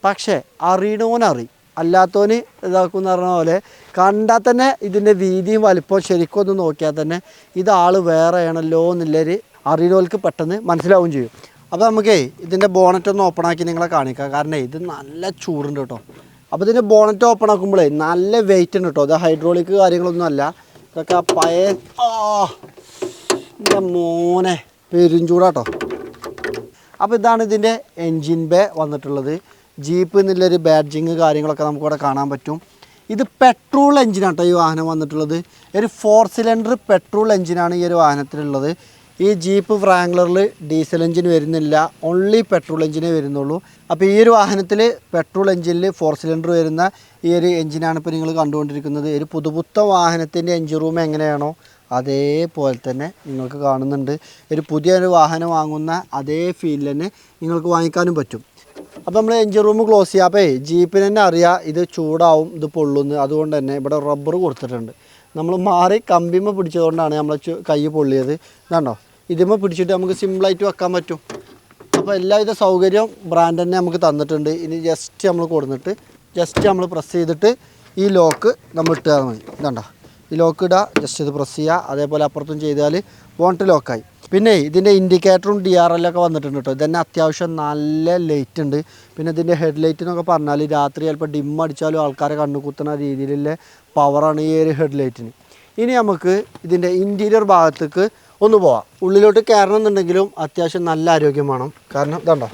പക്ഷേ അറിയണോനറി, അല്ലാത്തവന് ഇതാക്കുമെന്ന് പറഞ്ഞ പോലെ കണ്ടാൽ തന്നെ ഇതിൻ്റെ വീതിയും വലിപ്പവും ശരിക്കും ഒന്ന് നോക്കിയാൽ തന്നെ ഇതാൾ വേറെ ആണല്ലോ എന്നുള്ളൊരു അറിയുന്നവർക്ക് പെട്ടെന്ന് മനസ്സിലാവുകയും ചെയ്യും. അപ്പോൾ നമുക്കേ ഇതിൻ്റെ ബോണറ്റ് ഒന്ന് ഓപ്പൺ ആക്കി നിങ്ങളെ കാണിക്കാം. കാരണം ഇത് നല്ല ചൂടുണ്ട് കേട്ടോ. അപ്പോൾ ഇതിൻ്റെ ബോണറ്റ് ഓപ്പൺ ആക്കുമ്പോഴേ നല്ല വെയിറ്റ് ഉണ്ട് കേട്ടോ. ഇത് ഹൈഡ്രോളിക് കാര്യങ്ങളൊന്നും അല്ല, ഇതൊക്കെ പഴയ എൻ്റെ മോനെ പെരുംചൂടാട്ടോ. അപ്പോൾ ഇതാണ് ഇതിൻ്റെ എൻജിൻ ബേ വന്നിട്ടുള്ളത്. ജീപ്പ് എന്നുള്ളൊരു ബാഡ്ജിങ് കാര്യങ്ങളൊക്കെ നമുക്കിവിടെ കാണാൻ പറ്റും. ഇത് പെട്രോൾ എൻജിനാണ് കേട്ടോ ഈ വാഹനം വന്നിട്ടുള്ളത്. ഒരു 4 സിലിണ്ടർ പെട്രോൾ എൻജിനാണ് ഈ ഒരു വാഹനത്തിലുള്ളത്. ഈ ജീപ്പ് വ്രാംഗ്ലറിൽ ഡീസൽ എൻജിൻ വരുന്നില്ല, ഓൺലി പെട്രോൾ എൻജിനേ വരുന്നുള്ളൂ. അപ്പോൾ ഈ ഒരു വാഹനത്തിൽ പെട്രോൾ എൻജിനിൽ 4 സിലിണ്ടർ വരുന്ന ഈ ഒരു എൻജിനാണ് ഇപ്പോൾ നിങ്ങൾ കണ്ടുകൊണ്ടിരിക്കുന്നത്. ഒരു പുതുപുത്ത വാഹനത്തിൻ്റെ എൻജിൻ റൂം എങ്ങനെയാണോ അതേപോലെ തന്നെ നിങ്ങൾക്ക് കാണുന്നുണ്ട്. ഒരു പുതിയൊരു വാഹനം വാങ്ങുന്ന അതേ ഫീൽ തന്നെ നിങ്ങൾക്ക് വാങ്ങിക്കാനും പറ്റും. അപ്പോൾ നമ്മൾ എൻജിൻ റൂം ക്ലോസ് ചെയ്യുക. അപ്പോൾ ജീപ്പിന് തന്നെ അറിയാം ഇത് ചൂടാവും, ഇത് പൊള്ളുന്നു. അതുകൊണ്ട് തന്നെ ഇവിടെ റബ്ബർ കൊടുത്തിട്ടുണ്ട്. നമ്മൾ മാറി കമ്പിമ പിടിച്ചതുകൊണ്ടാണ് നമ്മൾ കൈ പൊള്ളിയത്. ഇതാണ്ടോ, ഇതിന്മേൽ പിടിച്ചിട്ട് നമുക്ക് സിമ്പിളായിട്ട് വെക്കാൻ പറ്റും. അപ്പോൾ എല്ലാവിധ സൗകര്യവും ബ്രാൻഡ് തന്നെ നമുക്ക് തന്നിട്ടുണ്ട്. ഇനി ജസ്റ്റ് നമ്മൾ കൊടുത്തിട്ട് ജസ്റ്റ് നമ്മൾ പ്രസ് ചെയ്തിട്ട് ഈ ലോക്ക് നമ്മൾ ഇട്ടാൽ മതി. ഇതാണ്ടോ ഈ ലോക്ക് ഇടുക, ജസ്റ്റ് ഇത് പ്രസ് ചെയ്യുക. അതേപോലെ അപ്പുറത്തും ചെയ്താൽ ബോണ്ട് ലോക്കായി. പിന്നെ ഇതിൻ്റെ ഇൻഡിക്കേറ്ററും DRL ഒക്കെ വന്നിട്ടുണ്ട് കേട്ടോ. ഇതന്നെ അത്യാവശ്യം നല്ല ലൈറ്റ് ഉണ്ട്. പിന്നെ ഇതിൻ്റെ ഹെഡ് ലൈറ്റ് എന്നൊക്കെ പറഞ്ഞാൽ രാത്രി ചിലപ്പോൾ ഡിം അടിച്ചാലും ആൾക്കാരെ കണ്ണു കുത്തുന്ന രീതിയിലുള്ള പവറാണ് ഈ ഒരു ഹെഡ് ലൈറ്റിന്. ഇനി നമുക്ക് ഇതിൻ്റെ ഇൻറ്റീരിയർ ഭാഗത്തേക്ക് ഒന്ന് പോവാം. ഉള്ളിലോട്ട് കയറണം എന്നുണ്ടെങ്കിലും അത്യാവശ്യം നല്ല ആരോഗ്യം വേണം. കാരണം ഇതുണ്ടോ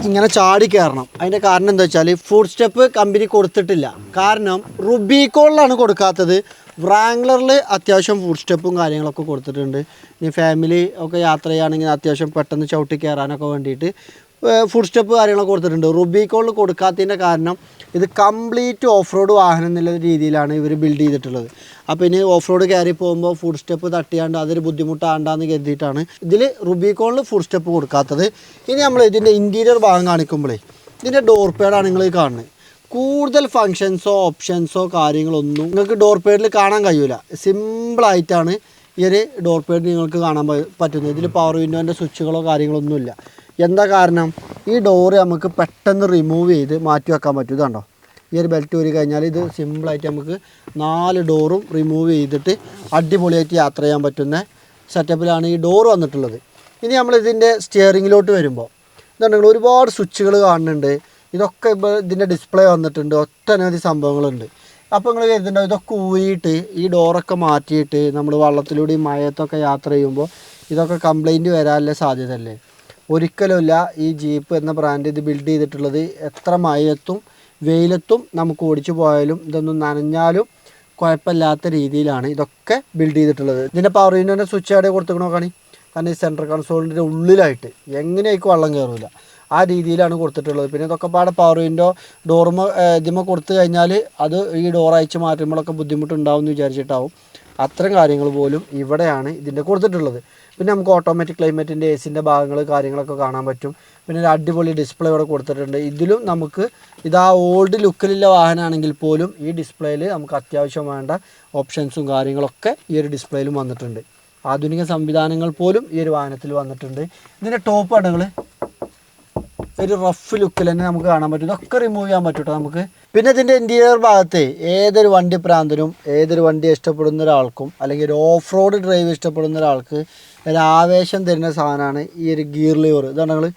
ഇങ്ങനെ ചാടി കയറണം. അതിൻ്റെ കാരണം എന്താ വെച്ചാൽ ഫുഡ് സ്റ്റെപ്പ് കമ്പനി കൊടുത്തിട്ടില്ല. കാരണം റുബിക്കോണിലാണ് കൊടുക്കാത്തത്. വ്രാംഗ്ലറിൽ അത്യാവശ്യം ഫുഡ് സ്റ്റെപ്പും കാര്യങ്ങളൊക്കെ കൊടുത്തിട്ടുണ്ട്. ഇനി ഫാമിലി ഒക്കെ യാത്ര ചെയ്യുകയാണെങ്കിൽ അത്യാവശ്യം പെട്ടെന്ന് ചവിട്ടി കയറാനൊക്കെ വേണ്ടിയിട്ട് ഫുഡ് സ്റ്റെപ്പ് കാര്യങ്ങളൊക്കെ കൊടുത്തിട്ടുണ്ട്. റുബിക്കോണിൽ കൊടുക്കാത്തതിൻ്റെ കാരണം ഇത് കംപ്ലീറ്റ് ഓഫ് റോഡ് വാഹനം എന്നുള്ള രീതിയിലാണ് ഇവർ ബിൽഡ് ചെയ്തിട്ടുള്ളത്. അപ്പോൾ ഇനി ഓഫ് റോഡ് കയറി പോകുമ്പോൾ ഫുഡ് സ്റ്റെപ്പ് തട്ടിയാണ്ട് അതൊരു ബുദ്ധിമുട്ടാണ്ടാന്ന് കരുതിയിട്ടാണ് ഇതിൽ റുബിക്കോണിൽ ഫുഡ് സ്റ്റെപ്പ് കൊടുക്കാത്തത്. ഇനി നമ്മൾ ഇതിൻ്റെ ഇൻറ്റീരിയർ ഭാഗം കാണിക്കുമ്പോഴേ ഇതിൻ്റെ ഡോർ പാഡാണ് നിങ്ങൾ കാണുന്നത്. കൂടുതൽ ഫങ്ഷൻസോ ഓപ്ഷൻസോ കാര്യങ്ങളൊന്നും നിങ്ങൾക്ക് ഡോർ പാഡിൽ കാണാൻ കഴിയില്ല. സിമ്പിളായിട്ടാണ് ഈ ഒരു ഡോർ പാഡ് നിങ്ങൾക്ക് കാണാൻ പറ്റുന്നത്. ഇതിൽ പവർ വിൻഡോൻ്റെ സ്വിച്ചുകളോ കാര്യങ്ങളൊന്നുമില്ല. എന്താ കാരണം ഈ ഡോറ് നമുക്ക് പെട്ടെന്ന് റിമൂവ് ചെയ്ത് മാറ്റി വെക്കാൻ പറ്റും. ഇതുണ്ടോ ഈ ഒരു ബെൽറ്റ് ഊരി കഴിഞ്ഞാൽ ഇത് സിമ്പിളായിട്ട് നമുക്ക് 4 ഡോറും റിമൂവ് ചെയ്തിട്ട് അടിപൊളിയായിട്ട് യാത്ര ചെയ്യാൻ പറ്റുന്ന സെറ്റപ്പിലാണ് ഈ ഡോറ് വന്നിട്ടുള്ളത്. ഇനി നമ്മൾ ഇതിൻ്റെ സ്റ്റിയറിങ്ങിലോട്ട് വരുമ്പോൾ ഇതുണ്ടെങ്കിൽ ഒരുപാട് സ്വിച്ചുകൾ കാണുന്നുണ്ട്. ഇതൊക്കെ ഇപ്പോൾ ഇതിൻ്റെ ഡിസ്പ്ലേ വന്നിട്ടുണ്ട്. ഒട്ടനവധി സംഭവങ്ങളുണ്ട്. അപ്പോൾ നിങ്ങൾ കരുതുന്നുണ്ടോ ഇതൊക്കെ ഊരിയിട്ട് ഈ ഡോറൊക്കെ മാറ്റിയിട്ട് നമ്മൾ വള്ളത്തിലൂടെയും മഴയത്തൊക്കെ യാത്ര ചെയ്യുമ്പോൾ ഇതൊക്കെ കംപ്ലൈൻറ്റ് വരാനുള്ള സാധ്യതയല്ലേ? ഒരിക്കലുമില്ല. ഈ ജീപ്പ് എന്ന ബ്രാൻഡ് ഇത് ബിൽഡ് ചെയ്തിട്ടുള്ളത് എത്ര മഴയത്തും വെയിലത്തും നമുക്ക് ഓടിച്ചു പോയാലും ഇതൊന്നും നനഞ്ഞാലും കുഴപ്പമില്ലാത്ത രീതിയിലാണ് ഇതൊക്കെ ബിൽഡ് ചെയ്തിട്ടുള്ളത്. ഇതിൻ്റെ പവർ വിൻഡോൻ്റെ സ്വിച്ച് അവിടെ കൊടുത്തിക്കണോ കാണി. കാരണം ഈ സെൻട്രൽ കൺസോളിൻ്റെ ഉള്ളിലായിട്ട് എങ്ങനെയായിരിക്കും വെള്ളം കയറില്ല ആ രീതിയിലാണ് കൊടുത്തിട്ടുള്ളത്. പിന്നെ ഇതൊക്കെ പാടെ പവർ വിൻഡോ ഡോർമ ഇതിമ കൊടുത്തു കഴിഞ്ഞാൽ അത് ഈ ഡോർ അയച്ച് മാറ്റുമ്പോഴൊക്കെ ബുദ്ധിമുട്ടുണ്ടാവും എന്ന് വിചാരിച്ചിട്ടാവും അത്തരം കാര്യങ്ങൾ പോലും ഇവിടെയാണ് ഇതിൻ്റെ കൊടുത്തിട്ടുള്ളത്. പിന്നെ നമുക്ക് ഓട്ടോമാറ്റിക് ക്ലൈമറ്റിൻ്റെ AC ഭാഗങ്ങൾ കാര്യങ്ങളൊക്കെ കാണാൻ പറ്റും. പിന്നെ ഒരു അടിപൊളി ഡിസ്പ്ലേ ഇവിടെ കൊടുത്തിട്ടുണ്ട്. ഇതിലും നമുക്ക് ഇതാ ഓൾഡ് ലുക്കിലുള്ള വാഹനമാണെങ്കിൽ പോലും ഈ ഡിസ്പ്ലേയിൽ നമുക്ക് അത്യാവശ്യം വേണ്ട ഓപ്ഷൻസും കാര്യങ്ങളൊക്കെ ഈ ഒരു ഡിസ്പ്ലേയിലും വന്നിട്ടുണ്ട്. ആധുനിക സംവിധാനങ്ങൾ പോലും ഈ ഒരു വാഹനത്തിൽ വന്നിട്ടുണ്ട്. ഇതിൻ്റെ ടോപ്പ് അടകൾ ഒരു റഫ് ലുക്കിൽ തന്നെ നമുക്ക് കാണാൻ പറ്റും. ഇതൊക്കെ റിമൂവ് ചെയ്യാൻ പറ്റും കേട്ടോ നമുക്ക്. പിന്നെ ഇതിൻ്റെ ഇൻറ്റീരിയർ ഭാഗത്ത് ഏതൊരു വണ്ടി പ്രാന്തനും ഏതൊരു വണ്ടി ഇഷ്ടപ്പെടുന്ന ഒരാൾക്കും അല്ലെങ്കിൽ ഒരു ഓഫ് റോഡ് ഡ്രൈവ് ഇഷ്ടപ്പെടുന്ന ഒരാൾക്ക് ഒരു ആവേശം തരുന്ന സാധനമാണ് ഈ ഒരു ഗിയർ ലിവർ. ഇതാണ് ഞങ്ങൾ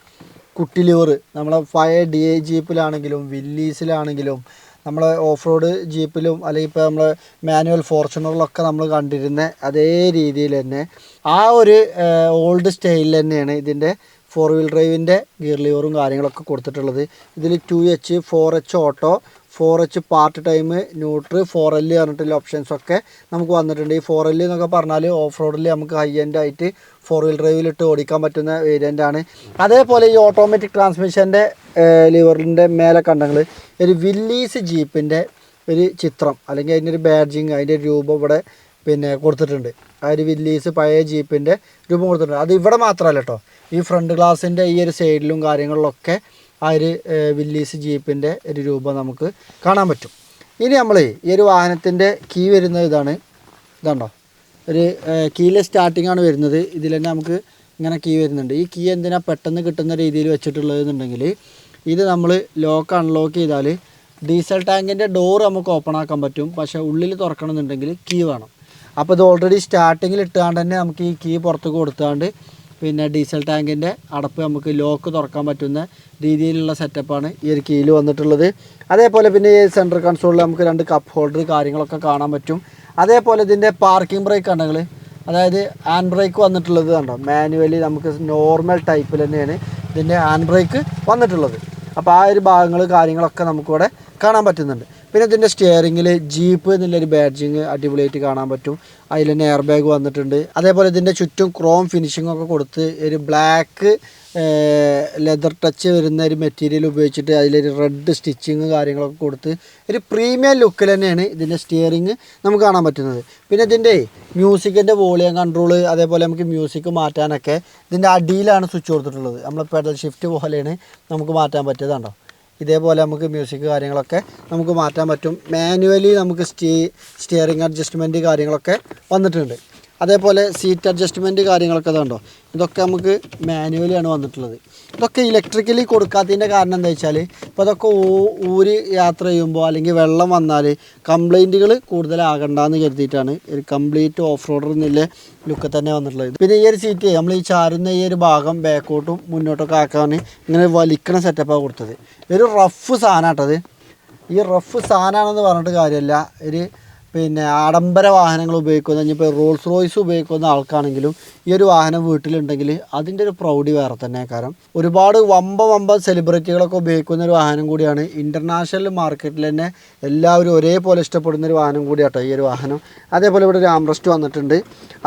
കുട്ടി ലിവർ. നമ്മളെ പഴയ DI ജീപ്പിലാണെങ്കിലും വില്ലീസിലാണെങ്കിലും നമ്മളെ ഓഫ് റോഡ് ജീപ്പിലും അല്ലെങ്കിൽ ഇപ്പോൾ നമ്മൾ മാനുവൽ ഫോർച്യൂണറിലൊക്കെ നമ്മൾ കണ്ടിരുന്ന അതേ രീതിയിൽ തന്നെ ആ ഒരു ഓൾഡ് സ്റ്റൈലിൽ തന്നെയാണ് ഇതിൻ്റെ 4 വീൽ ഡ്രൈവിൻ്റെ ഗിയർ ലിവറും കാര്യങ്ങളൊക്കെ കൊടുത്തിട്ടുള്ളത്. ഇതിൽ 2H 4H auto 4H part time neutral 4L പറഞ്ഞിട്ടുള്ള ഓപ്ഷൻസൊക്കെ നമുക്ക് വന്നിട്ടുണ്ട്. ഈ 4L എന്നൊക്കെ പറഞ്ഞാൽ ഓഫ് റോഡിൽ നമുക്ക് ഹൈ എൻഡ് ആയിട്ട് 4 വീൽ ഡ്രൈവിലിട്ട് ഓടിക്കാൻ പറ്റുന്ന വേരിയൻ്റാണ്. അതേപോലെ ഈ ഓട്ടോമാറ്റിക് ട്രാൻസ്മിഷൻ്റെ ലിവറിൻ്റെ മേലെ കണ്ടെങ്കിൽ ഒരു വില്ലീസ് ജീപ്പിൻ്റെ ഒരു ചിത്രം അല്ലെങ്കിൽ അതിൻ്റെ ഒരു ബാഡ്ജിങ് അതിൻ്റെ രൂപം ഇവിടെ പിന്നെ കൊടുത്തിട്ടുണ്ട്. ആ ഒരു വില്ലീസ് പഴയ ജീപ്പിൻ്റെ രൂപം കൊടുത്തിട്ടുണ്ട്. അത് ഇവിടെ മാത്രമല്ല കേട്ടോ, ഈ ഫ്രണ്ട് ഗ്ലാസിൻ്റെ ഈ ഒരു സൈഡിലും കാര്യങ്ങളിലൊക്കെ ആ ഒരു വില്ലീസ് ജീപ്പിൻ്റെ ഒരു രൂപം നമുക്ക് കാണാൻ പറ്റും. ഇനി നമ്മൾ ഈ ഒരു വാഹനത്തിൻ്റെ കീ വരുന്നത് ഇതാണ്ടോ ഒരു കീയിലെ സ്റ്റാർട്ടിംഗ് ആണ് വരുന്നത്. ഇതിൽ തന്നെ നമുക്ക് ഇങ്ങനെ കീ വരുന്നുണ്ട്. ഈ കീ എന്തിനാ പെട്ടെന്ന് കിട്ടുന്ന രീതിയിൽ വെച്ചിട്ടുള്ളത് എന്നുണ്ടെങ്കിൽ ഇത് നമ്മൾ ലോക്ക് അൺലോക്ക് ചെയ്താൽ ഡീസൽ ടാങ്കിൻ്റെ ഡോർ നമുക്ക് ഓപ്പൺ ആക്കാൻ പറ്റും. പക്ഷേ ഉള്ളിൽ തുറക്കണമെന്നുണ്ടെങ്കിൽ കീ വേണം. അപ്പോൾ ഇത് ഓൾറെഡി സ്റ്റാർട്ടിങ്ങിൽ ഇട്ടുകൊണ്ട് തന്നെ നമുക്ക് ഈ കീ പുറത്തേക്ക് കൊടുത്താണ്ട് പിന്നെ ഡീസൽ ടാങ്കിൻ്റെ അടപ്പ് നമുക്ക് ലോക്ക് തുറക്കാൻ പറ്റുന്ന രീതിയിലുള്ള സെറ്റപ്പാണ് ഈ ഒരു കീയിൽ വന്നിട്ടുള്ളത്. അതേപോലെ പിന്നെ ഈ സെൻട്രൽ കൺസോളിൽ നമുക്ക് 2 കപ്പ് ഹോൾഡർ കാര്യങ്ങളൊക്കെ കാണാൻ പറ്റും. അതേപോലെ ഇതിൻ്റെ പാർക്കിംഗ് ബ്രേക്ക് ഉണ്ടെങ്കിൽ അതായത് ഹാൻഡ് ബ്രേക്ക് വന്നിട്ടുള്ളത് കണ്ടോ, മാനുവലി നമുക്ക് നോർമൽ ടൈപ്പിൽ തന്നെയാണ് ഇതിൻ്റെ ഹാൻഡ് ബ്രേക്ക് വന്നിട്ടുള്ളത്. അപ്പോൾ ആ ഒരു ഭാഗങ്ങൾ കാര്യങ്ങളൊക്കെ നമുക്കിവിടെ കാണാൻ പറ്റുന്നുണ്ട്. പിന്നെ ഇതിൻ്റെ സ്റ്റിയറിങ്ങിൽ ജീപ്പ് എന്നുള്ളൊരു ബാഡ്ജിങ് അടിപൊളിയായിട്ട് കാണാൻ പറ്റും. അതിൽ തന്നെ എയർ ബാഗ് വന്നിട്ടുണ്ട്. അതേപോലെ ഇതിൻ്റെ ചുറ്റും ക്രോം ഫിനിഷിംഗ് ഒക്കെ കൊടുത്ത് ഒരു ബ്ലാക്ക് ലെതർ ടച്ച് വരുന്ന ഒരു മെറ്റീരിയൽ ഉപയോഗിച്ചിട്ട് അതിലൊരു റെഡ് സ്റ്റിച്ചിങ് കാര്യങ്ങളൊക്കെ കൊടുത്ത് ഒരു പ്രീമിയം ലുക്കിൽ തന്നെയാണ് ഇതിൻ്റെ സ്റ്റിയറിങ് നമുക്ക് കാണാൻ പറ്റുന്നത്. പിന്നെ ഇതിൻ്റെ മ്യൂസിക്കിൻ്റെ വോളിയം കൺട്രോൾ അതേപോലെ നമുക്ക് മ്യൂസിക് മാറ്റാനൊക്കെ ഇതിൻ്റെ അടിയിലാണ് സ്വിച്ച് കൊടുത്തിട്ടുള്ളത്. നമ്മൾ പെഡൽ ഷിഫ്റ്റ് പോലെയാണ് നമുക്ക് മാറ്റാൻ പറ്റിയതാണ്ടോ. ഇതേപോലെ നമുക്ക് മ്യൂസിക് കാര്യങ്ങളൊക്കെ നമുക്ക് മാറ്റാൻ പറ്റും. മാനുവലി നമുക്ക് സ്റ്റിയറിംഗ് അഡ്ജസ്റ്റ്മെൻറ്റ് കാര്യങ്ങളൊക്കെ വന്നിട്ടുണ്ട്. അതേപോലെ സീറ്റ് അഡ്ജസ്റ്റ്മെൻറ്റ് കാര്യങ്ങളൊക്കെ അതുണ്ടോ, ഇതൊക്കെ നമുക്ക് മാനുവലിയാണ് വന്നിട്ടുള്ളത്. ഇതൊക്കെ ഇലക്ട്രിക്കലി കൊടുക്കാത്തതിൻ്റെ കാരണം എന്താ വെച്ചാൽ ഇപ്പോൾ അതൊക്കെ ഊരി യാത്ര ചെയ്യുമ്പോൾ അല്ലെങ്കിൽ വെള്ളം വന്നാൽ കംപ്ലൈൻറ്റുകൾ കൂടുതലാകണ്ടെന്ന് കരുതിയിട്ടാണ് ഒരു കംപ്ലീറ്റ് ഓഫ് റോഡർ എന്നുള്ള ലുക്ക് തന്നെ വന്നിട്ടുള്ളത്. പിന്നെ ഈ ഒരു സീറ്റ് നമ്മൾ ഈ ചാരുന്ന ഈ ഒരു ഭാഗം ബാക്കോട്ടും മുന്നോട്ടൊക്കെ ആക്കാൻ ഇങ്ങനെ വലിക്കണ സെറ്റപ്പാണ് കൊടുത്തത്. ഒരു റഫ് സാധനമാട്ടത്. ഈ റഫ് സാധനമാണെന്ന് പറഞ്ഞിട്ട് കാര്യമല്ല. ഒരു പിന്നെ ആഡംബര വാഹനങ്ങൾ ഉപയോഗിക്കുന്ന, ഇനിയിപ്പോൾ റോൾസ് റോയ്സ് ഉപയോഗിക്കുന്ന ആൾക്കാണെങ്കിലും ഈ ഒരു വാഹനം വീട്ടിലുണ്ടെങ്കിൽ അതിൻ്റെ ഒരു പ്രൗഢി വേറെ തന്നെ. കാരണം ഒരുപാട് വമ്പ സെലിബ്രിറ്റികളൊക്കെ ഉപയോഗിക്കുന്ന ഒരു വാഹനം കൂടിയാണ്. ഇൻ്റർനാഷണൽ മാർക്കറ്റിൽ തന്നെ എല്ലാവരും ഒരേപോലെ ഇഷ്ടപ്പെടുന്ന ഒരു വാഹനം കൂടിയാട്ടോ ഈ ഒരു വാഹനം. അതേപോലെ ഇവിടെ ഒരു ആംറസ്റ്റ് വന്നിട്ടുണ്ട്.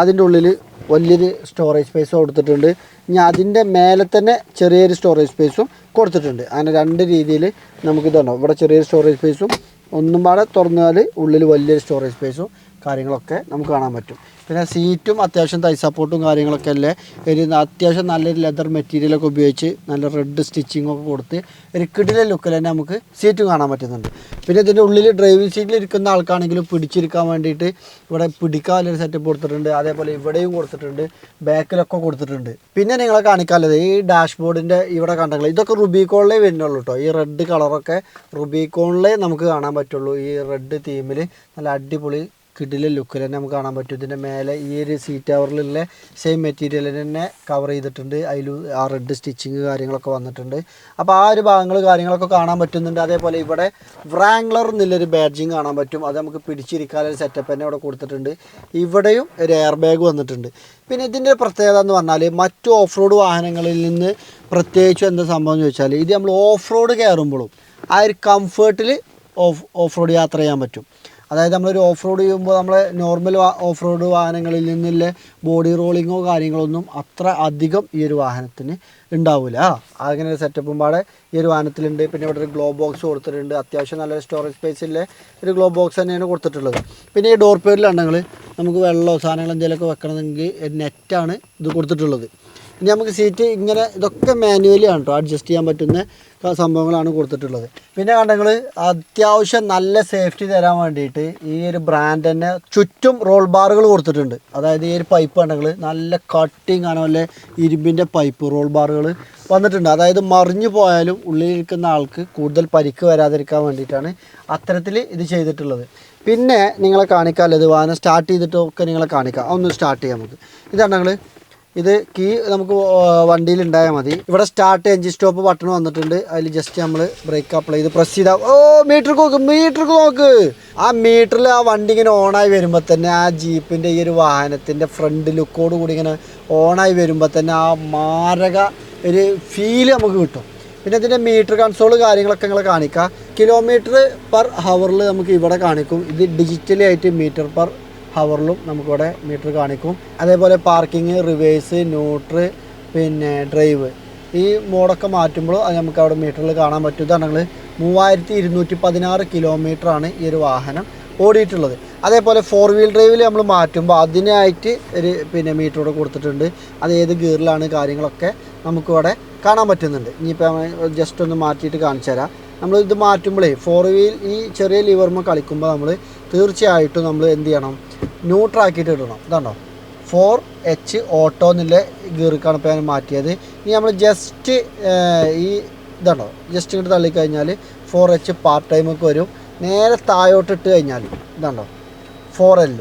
അതിൻ്റെ ഉള്ളിൽ വലിയൊരു സ്റ്റോറേജ് സ്പേസ് കൊടുത്തിട്ടുണ്ട്. ഇനി അതിൻ്റെ മേലെ തന്നെ ചെറിയൊരു സ്റ്റോറേജ് സ്പേസും കൊടുത്തിട്ടുണ്ട്. അങ്ങനെ രണ്ട് രീതിയിൽ നമുക്കിതുണ്ടോ, ഇവിടെ ചെറിയൊരു സ്റ്റോറേജ് സ്പേസും ഒന്നും പാടെ തുറന്നാൽ ഉള്ളിൽ വലിയൊരു സ്റ്റോറേജ് സ്പേസും കാര്യങ്ങളൊക്കെ നമുക്ക് കാണാൻ പറ്റും. പിന്നെ സീറ്റും അത്യാവശ്യം തൈ സപ്പോർട്ടും കാര്യങ്ങളൊക്കെ അല്ലേ, ഒരു അത്യാവശ്യം നല്ലൊരു ലെതർ മെറ്റീരിയലൊക്കെ ഉപയോഗിച്ച് നല്ല റെഡ് സ്റ്റിച്ചിങ്ങൊക്കെ കൊടുത്ത് ഒരു കിടിലൻ ലുക്കിൽ തന്നെ നമുക്ക് സീറ്റും കാണാൻ പറ്റുന്നുണ്ട്. പിന്നെ ഇതിൻ്റെ ഉള്ളിൽ ഡ്രൈവിംഗ് സീറ്റിൽ ഇരിക്കുന്ന ആൾക്കാണെങ്കിലും പിടിച്ചിരിക്കാൻ വേണ്ടിയിട്ട് ഇവിടെ പിടിക്കാനൊരു സെറ്റപ്പ് കൊടുത്തിട്ടുണ്ട്. അതേപോലെ ഇവിടെയും കൊടുത്തിട്ടുണ്ട്, ബാക്കിലൊക്കെ കൊടുത്തിട്ടുണ്ട്. പിന്നെ നിങ്ങളെ കാണിക്കാനുള്ളത് ഈ ഡാഷ്ബോർഡിൻ്റെ ഇവിടെ കണ്ടെങ്കിൽ ഇതൊക്കെ റുബിക്കോണിലേ വരുന്നുള്ളൂ കേട്ടോ. ഈ റെഡ് കളറൊക്കെ റുബിക്കോണിലേ നമുക്ക് കാണാൻ പറ്റുള്ളൂ. ഈ റെഡ് തീമിൽ നല്ല അടിപൊളി കിടിലെ ലുക്കിൽ തന്നെ നമുക്ക് കാണാൻ പറ്റും. ഇതിൻ്റെ മേലെ ഈ ഒരു സീറ്റ് കവറിലുള്ള സെയിം മെറ്റീരിയൽ തന്നെ കവർ ചെയ്തിട്ടുണ്ട്. അതിൽ ആ റെഡ് സ്റ്റിച്ചിങ് കാര്യങ്ങളൊക്കെ വന്നിട്ടുണ്ട്. അപ്പോൾ ആ ഒരു ഭാഗങ്ങൾ കാര്യങ്ങളൊക്കെ കാണാൻ പറ്റുന്നുണ്ട്. അതേപോലെ ഇവിടെ വ്രാംഗ്ലർ എന്നുള്ളൊരു ബാഡ്ജിങ് കാണാൻ പറ്റും. അത് നമുക്ക് പിടിച്ചിരിക്കാനൊരു സെറ്റപ്പ് തന്നെ ഇവിടെ കൊടുത്തിട്ടുണ്ട്. ഇവിടെയും ഒരു എയർ ബാഗ് വന്നിട്ടുണ്ട്. പിന്നെ ഇതിൻ്റെ പ്രത്യേകത എന്ന് പറഞ്ഞാൽ മറ്റു ഓഫ് റോഡ് വാഹനങ്ങളിൽ നിന്ന് പ്രത്യേകിച്ചും എന്താ സംഭവം എന്ന് ചോദിച്ചാൽ ഇത് നമ്മൾ ഓഫ് റോഡ് കയറുമ്പോഴും ആ ഒരു കംഫേർട്ടിൽ ഓഫ് റോഡ് യാത്ര ചെയ്യാൻ പറ്റും. അതായത് നമ്മളൊരു ഓഫ് റോഡ് ചെയ്യുമ്പോൾ നമ്മൾ നോർമൽ ഓഫ് റോഡ് വാഹനങ്ങളിൽ നിന്നുള്ള ബോഡി റോളിങ്ങോ കാര്യങ്ങളൊന്നും അത്ര അധികം ഈ ഒരു വാഹനത്തിന് ഉണ്ടാവില്ല. അങ്ങനെ ഒരു സെറ്റപ്പും പാടെ ഈ ഒരു വാഹനത്തിലുണ്ട്. പിന്നെ ഇവിടെ ഒരു ഗ്ലോ ബോക്സ് കൊടുത്തിട്ടുണ്ട്. അത്യാവശ്യം നല്ലൊരു സ്റ്റോറേജ് സ്പേസിലെ ഒരു ഗ്ലോ ബോക്സ് തന്നെയാണ് കൊടുത്തിട്ടുള്ളത്. പിന്നെ ഈ ഡോർ പേരിലുണ്ടെങ്കിൽ നമുക്ക് വെള്ളമോ സാധനങ്ങൾ എന്തെങ്കിലുമൊക്കെ വെക്കണമെങ്കിൽ നെറ്റാണ് ഇത് കൊടുത്തിട്ടുള്ളത്. ഇനി നമുക്ക് സീറ്റ് ഇങ്ങനെ ഇതൊക്കെ മാനുവലി ആണ് കേട്ടോ, അഡ്ജസ്റ്റ് ചെയ്യാൻ പറ്റുന്ന സംഭവങ്ങളാണ് കൊടുത്തിട്ടുള്ളത്. പിന്നെ കണ്ടെങ്കിൽ അത്യാവശ്യം നല്ല സേഫ്റ്റി തരാൻ വേണ്ടിയിട്ട് ഈ ഒരു ബ്രാൻഡ് തന്നെ ചുറ്റും റോൾ ബാറുകൾ കൊടുത്തിട്ടുണ്ട്. അതായത് ഈ ഒരു പൈപ്പ് കണ്ടെങ്കിൽ നല്ല കട്ടിങ് ആണ്, നല്ല ഇരുമ്പിൻ്റെ പൈപ്പ് റോൾ ബാറുകൾ വന്നിട്ടുണ്ട്. അതായത് മറിഞ്ഞു പോയാലും ഉള്ളിലിരിക്കുന്ന ആൾക്ക് കൂടുതൽ പരിക്ക് വരാതിരിക്കാൻ വേണ്ടിയിട്ടാണ് അത്തരത്തിൽ ഇത് ചെയ്തിട്ടുള്ളത്. പിന്നെ നിങ്ങളെ കാണിക്കാമല്ലോ, ഇത് വാഹനം സ്റ്റാർട്ട് ചെയ്തിട്ടൊക്കെ നിങ്ങളെ കാണിക്കാം. ഒന്ന് സ്റ്റാർട്ട് ചെയ്യാം നമുക്ക്. ഇതാണെങ്കിൽ ഇത് കീ നമുക്ക് വണ്ടിയിൽ ഉണ്ടായാൽ മതി. ഇവിടെ സ്റ്റാർട്ട് എൻജിൻ സ്റ്റോപ്പ് ബട്ടൺ വന്നിട്ടുണ്ട്. അതിൽ ജസ്റ്റ് നമ്മൾ ബ്രേക്ക് അപ്ലൈ ചെയ്ത് പ്രസ് ചെയ്താൽ മീറ്റർക്ക് നോക്ക്. ആ മീറ്ററിൽ ആ വണ്ടി ഇങ്ങനെ ഓണായി വരുമ്പോൾ തന്നെ ആ ജീപ്പിൻ്റെ ഈ ഒരു വാഹനത്തിൻ്റെ ഫ്രണ്ട് ലുക്കോട് കൂടി ഇങ്ങനെ ഓണായി വരുമ്പോൾ തന്നെ ആ മാരക ഒരു ഫീല് നമുക്ക് കിട്ടും. പിന്നെ ഇതിൻ്റെ മീറ്റർ കൺസോൾ കാര്യങ്ങളൊക്കെ നിങ്ങൾ കാണിക്കുക. കിലോമീറ്റർ പെർ ഹവറിൽ നമുക്ക് ഇവിടെ കാണിക്കും. ഇത് ഡിജിറ്റലി ആയിട്ട് മീറ്റർ പെർ ഹവറിലും നമുക്കിവിടെ മീറ്റർ കാണിക്കും. അതേപോലെ പാർക്കിങ്, റിവേഴ്സ്, ന്യൂട്രൽ, പിന്നെ ഡ്രൈവ് ഈ മോഡൊക്കെ മാറ്റുമ്പോൾ അത് നമുക്ക് അവിടെ മീറ്ററിൽ കാണാൻ പറ്റും. ഇതാണെങ്കിൽ 3216 കിലോമീറ്ററാണ് ഈ ഒരു വാഹനം ഓടിയിട്ടുള്ളത്. അതേപോലെ 4 വീൽ ഡ്രൈവിൽ നമ്മൾ മാറ്റുമ്പോൾ അതിനായിട്ട് ഒരു പിന്നെ മീറ്ററോടെ കൊടുത്തിട്ടുണ്ട്. അത് ഏത് ഗിയറിലാണ് കാര്യങ്ങളൊക്കെ നമുക്കിവിടെ കാണാൻ പറ്റുന്നുണ്ട്. ഇനിയിപ്പോൾ ജസ്റ്റ് ഒന്ന് മാറ്റിയിട്ട് കാണിച്ചു തരാം. നമ്മൾ ഇത് മാറ്റുമ്പോഴേ 4 വീൽ ഈ ചെറിയ ലിവറുമ്പോൾ കളിക്കുമ്പോൾ നമ്മൾ തീർച്ചയായിട്ടും നമ്മൾ എന്ത് ചെയ്യണം, ന്യൂട്രാക്കിയിട്ട് ഇടണം. ഇതാണോ 4H ഓട്ടോ എന്നുള്ള ഗിയർക്കാണ് ഇപ്പോൾ ഞാൻ മാറ്റിയത്. ഇനി നമ്മൾ ജസ്റ്റ് ഈ ഇതാണോ ജസ്റ്റ് ഇങ്ങോട്ട് തള്ളിക്കഴിഞ്ഞാൽ 4H പാർട്ട് ടൈമൊക്കെ വരും. നേരെ താഴോട്ട് ഇട്ട് കഴിഞ്ഞാൽ ഇതാണോ 4L.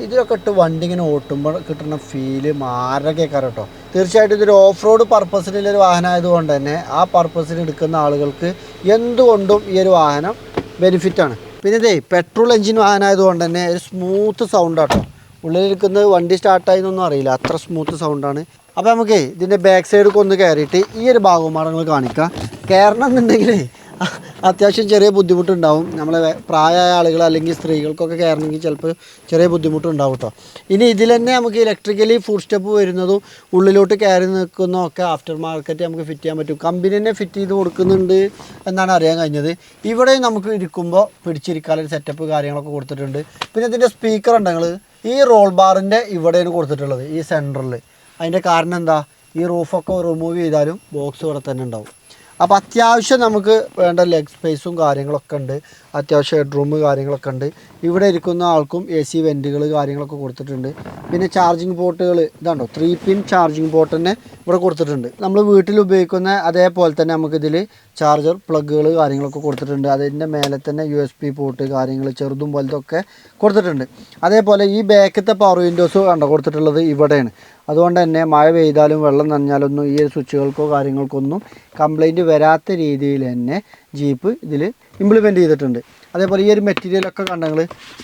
ഇതിലൊക്കെ ഇട്ട് വണ്ടി ഇങ്ങനെ ഓട്ടുമ്പോൾ കിട്ടുന്ന ഫീല് മാരകേക്കാരം കേട്ടോ. തീർച്ചയായിട്ടും ഇതൊരു ഓഫ് റോഡ് പർപ്പസിനുള്ളൊരു വാഹനമായതുകൊണ്ട് തന്നെ ആ പർപ്പസിന് എടുക്കുന്ന ആളുകൾക്ക് എന്തുകൊണ്ടും ഈ ഒരു വാഹനം ബെനിഫിറ്റാണ്. പിന്നെ ഇതേ പെട്രോൾ എഞ്ചിൻ വാഹനമായതുകൊണ്ട് തന്നെ ഒരു സ്മൂത്ത് സൗണ്ടാട്ടോ. ഉള്ളിലിരിക്കുന്നത് വണ്ടി സ്റ്റാർട്ടായി എന്നൊന്നും അറിയില്ല, അത്ര സ്മൂത്ത് സൗണ്ടാണ്. അപ്പോൾ നമുക്ക് ഇതിൻ്റെ ബാക്ക് സൈഡൊക്കെ ഒന്ന് കയറിയിട്ട് ഈ ഒരു ഭാഗമാണങ്ങൾ കാണിക്കുക. കയറണം എന്നുണ്ടെങ്കിൽ അത്യാവശ്യം ചെറിയ ബുദ്ധിമുട്ടുണ്ടാവും. നമ്മളെ പ്രായമായ ആളുകൾ അല്ലെങ്കിൽ സ്ത്രീകൾക്കൊക്കെ കയറണമെങ്കിൽ ചിലപ്പോൾ ചെറിയ ബുദ്ധിമുട്ടുണ്ടാവും കേട്ടോ. ഇനി ഇതിൽ തന്നെ നമുക്ക് ഇലക്ട്രിക്കലി ഫുഡ് സ്റ്റെപ്പ് വരുന്നതും ഉള്ളിലോട്ട് കയറി നിൽക്കുന്നതൊക്കെ ആഫ്റ്റർ മാർക്കറ്റ് നമുക്ക് ഫിറ്റ് ചെയ്യാൻ പറ്റും. കമ്പനി തന്നെ ഫിറ്റ് ചെയ്ത് കൊടുക്കുന്നുണ്ട് എന്നാണ് അറിയാൻ കഴിഞ്ഞത്. ഇവിടെ നമുക്ക് ഇരിക്കുമ്പോൾ പിടിച്ചിരിക്കാനൊരു സെറ്റപ്പ് കാര്യങ്ങളൊക്കെ കൊടുത്തിട്ടുണ്ട്. പിന്നെ ഇതിൻ്റെ സ്പീക്കർ ഉണ്ടെങ്കിൽ ഈ റോൾ ബാറിൻ്റെ ഇവിടെയാണ് കൊടുത്തിട്ടുള്ളത്, ഈ സെൻറ്ററിൽ. അതിൻ്റെ കാരണം എന്താ, ഈ റൂഫൊക്കെ റിമൂവ് ചെയ്താലും ബോക്സ് ഇവിടെ തന്നെ ഉണ്ടാവും. അപ്പോൾ അത്യാവശ്യം നമുക്ക് വേണ്ട ലെഗ് സ്പേസും കാര്യങ്ങളൊക്കെ ഉണ്ട്, അത്യാവശ്യം ഹെഡ് കാര്യങ്ങളൊക്കെ ഉണ്ട്. ഇവിടെ ഇരിക്കുന്ന ആൾക്കും AC വെൻറ്റുകൾ കാര്യങ്ങളൊക്കെ കൊടുത്തിട്ടുണ്ട്. പിന്നെ ചാർജിങ് പോർട്ടുകൾ ഇതാണ്ടോ 3 പിൻ ചാർജിങ് പോർട്ട് തന്നെ ഇവിടെ കൊടുത്തിട്ടുണ്ട്. നമ്മൾ വീട്ടിൽ ഉപയോഗിക്കുന്ന അതേപോലെ തന്നെ നമുക്കിതിൽ ചാർജർ പ്ലഗുകൾ കാര്യങ്ങളൊക്കെ കൊടുത്തിട്ടുണ്ട്. അതിൻ്റെ മേലെ തന്നെ USB പോർട്ട് കാര്യങ്ങൾ ചെറുതും വലുതൊക്കെ കൊടുത്തിട്ടുണ്ട്. അതേപോലെ ഈ ബാക്കത്തെ പവർ വിൻഡോസ് കണ്ടോ കൊടുത്തിട്ടുള്ളത് ഇവിടെയാണ്. അതുകൊണ്ട് തന്നെ മഴ പെയ്താലും വെള്ളം നനഞ്ഞാലൊന്നും ഈ ഒരു സ്വിച്ചുകൾക്കോ കാര്യങ്ങൾക്കൊന്നും കംപ്ലൈൻറ്റ് വരാത്ത രീതിയിൽ തന്നെ ജീപ്പ് ഇതിൽ ഇംപ്ലിമെൻറ്റ് ചെയ്തിട്ടുണ്ട്. അതേപോലെ ഈ ഒരു മെറ്റീരിയലൊക്കെ കണ്ടെങ്കിൽ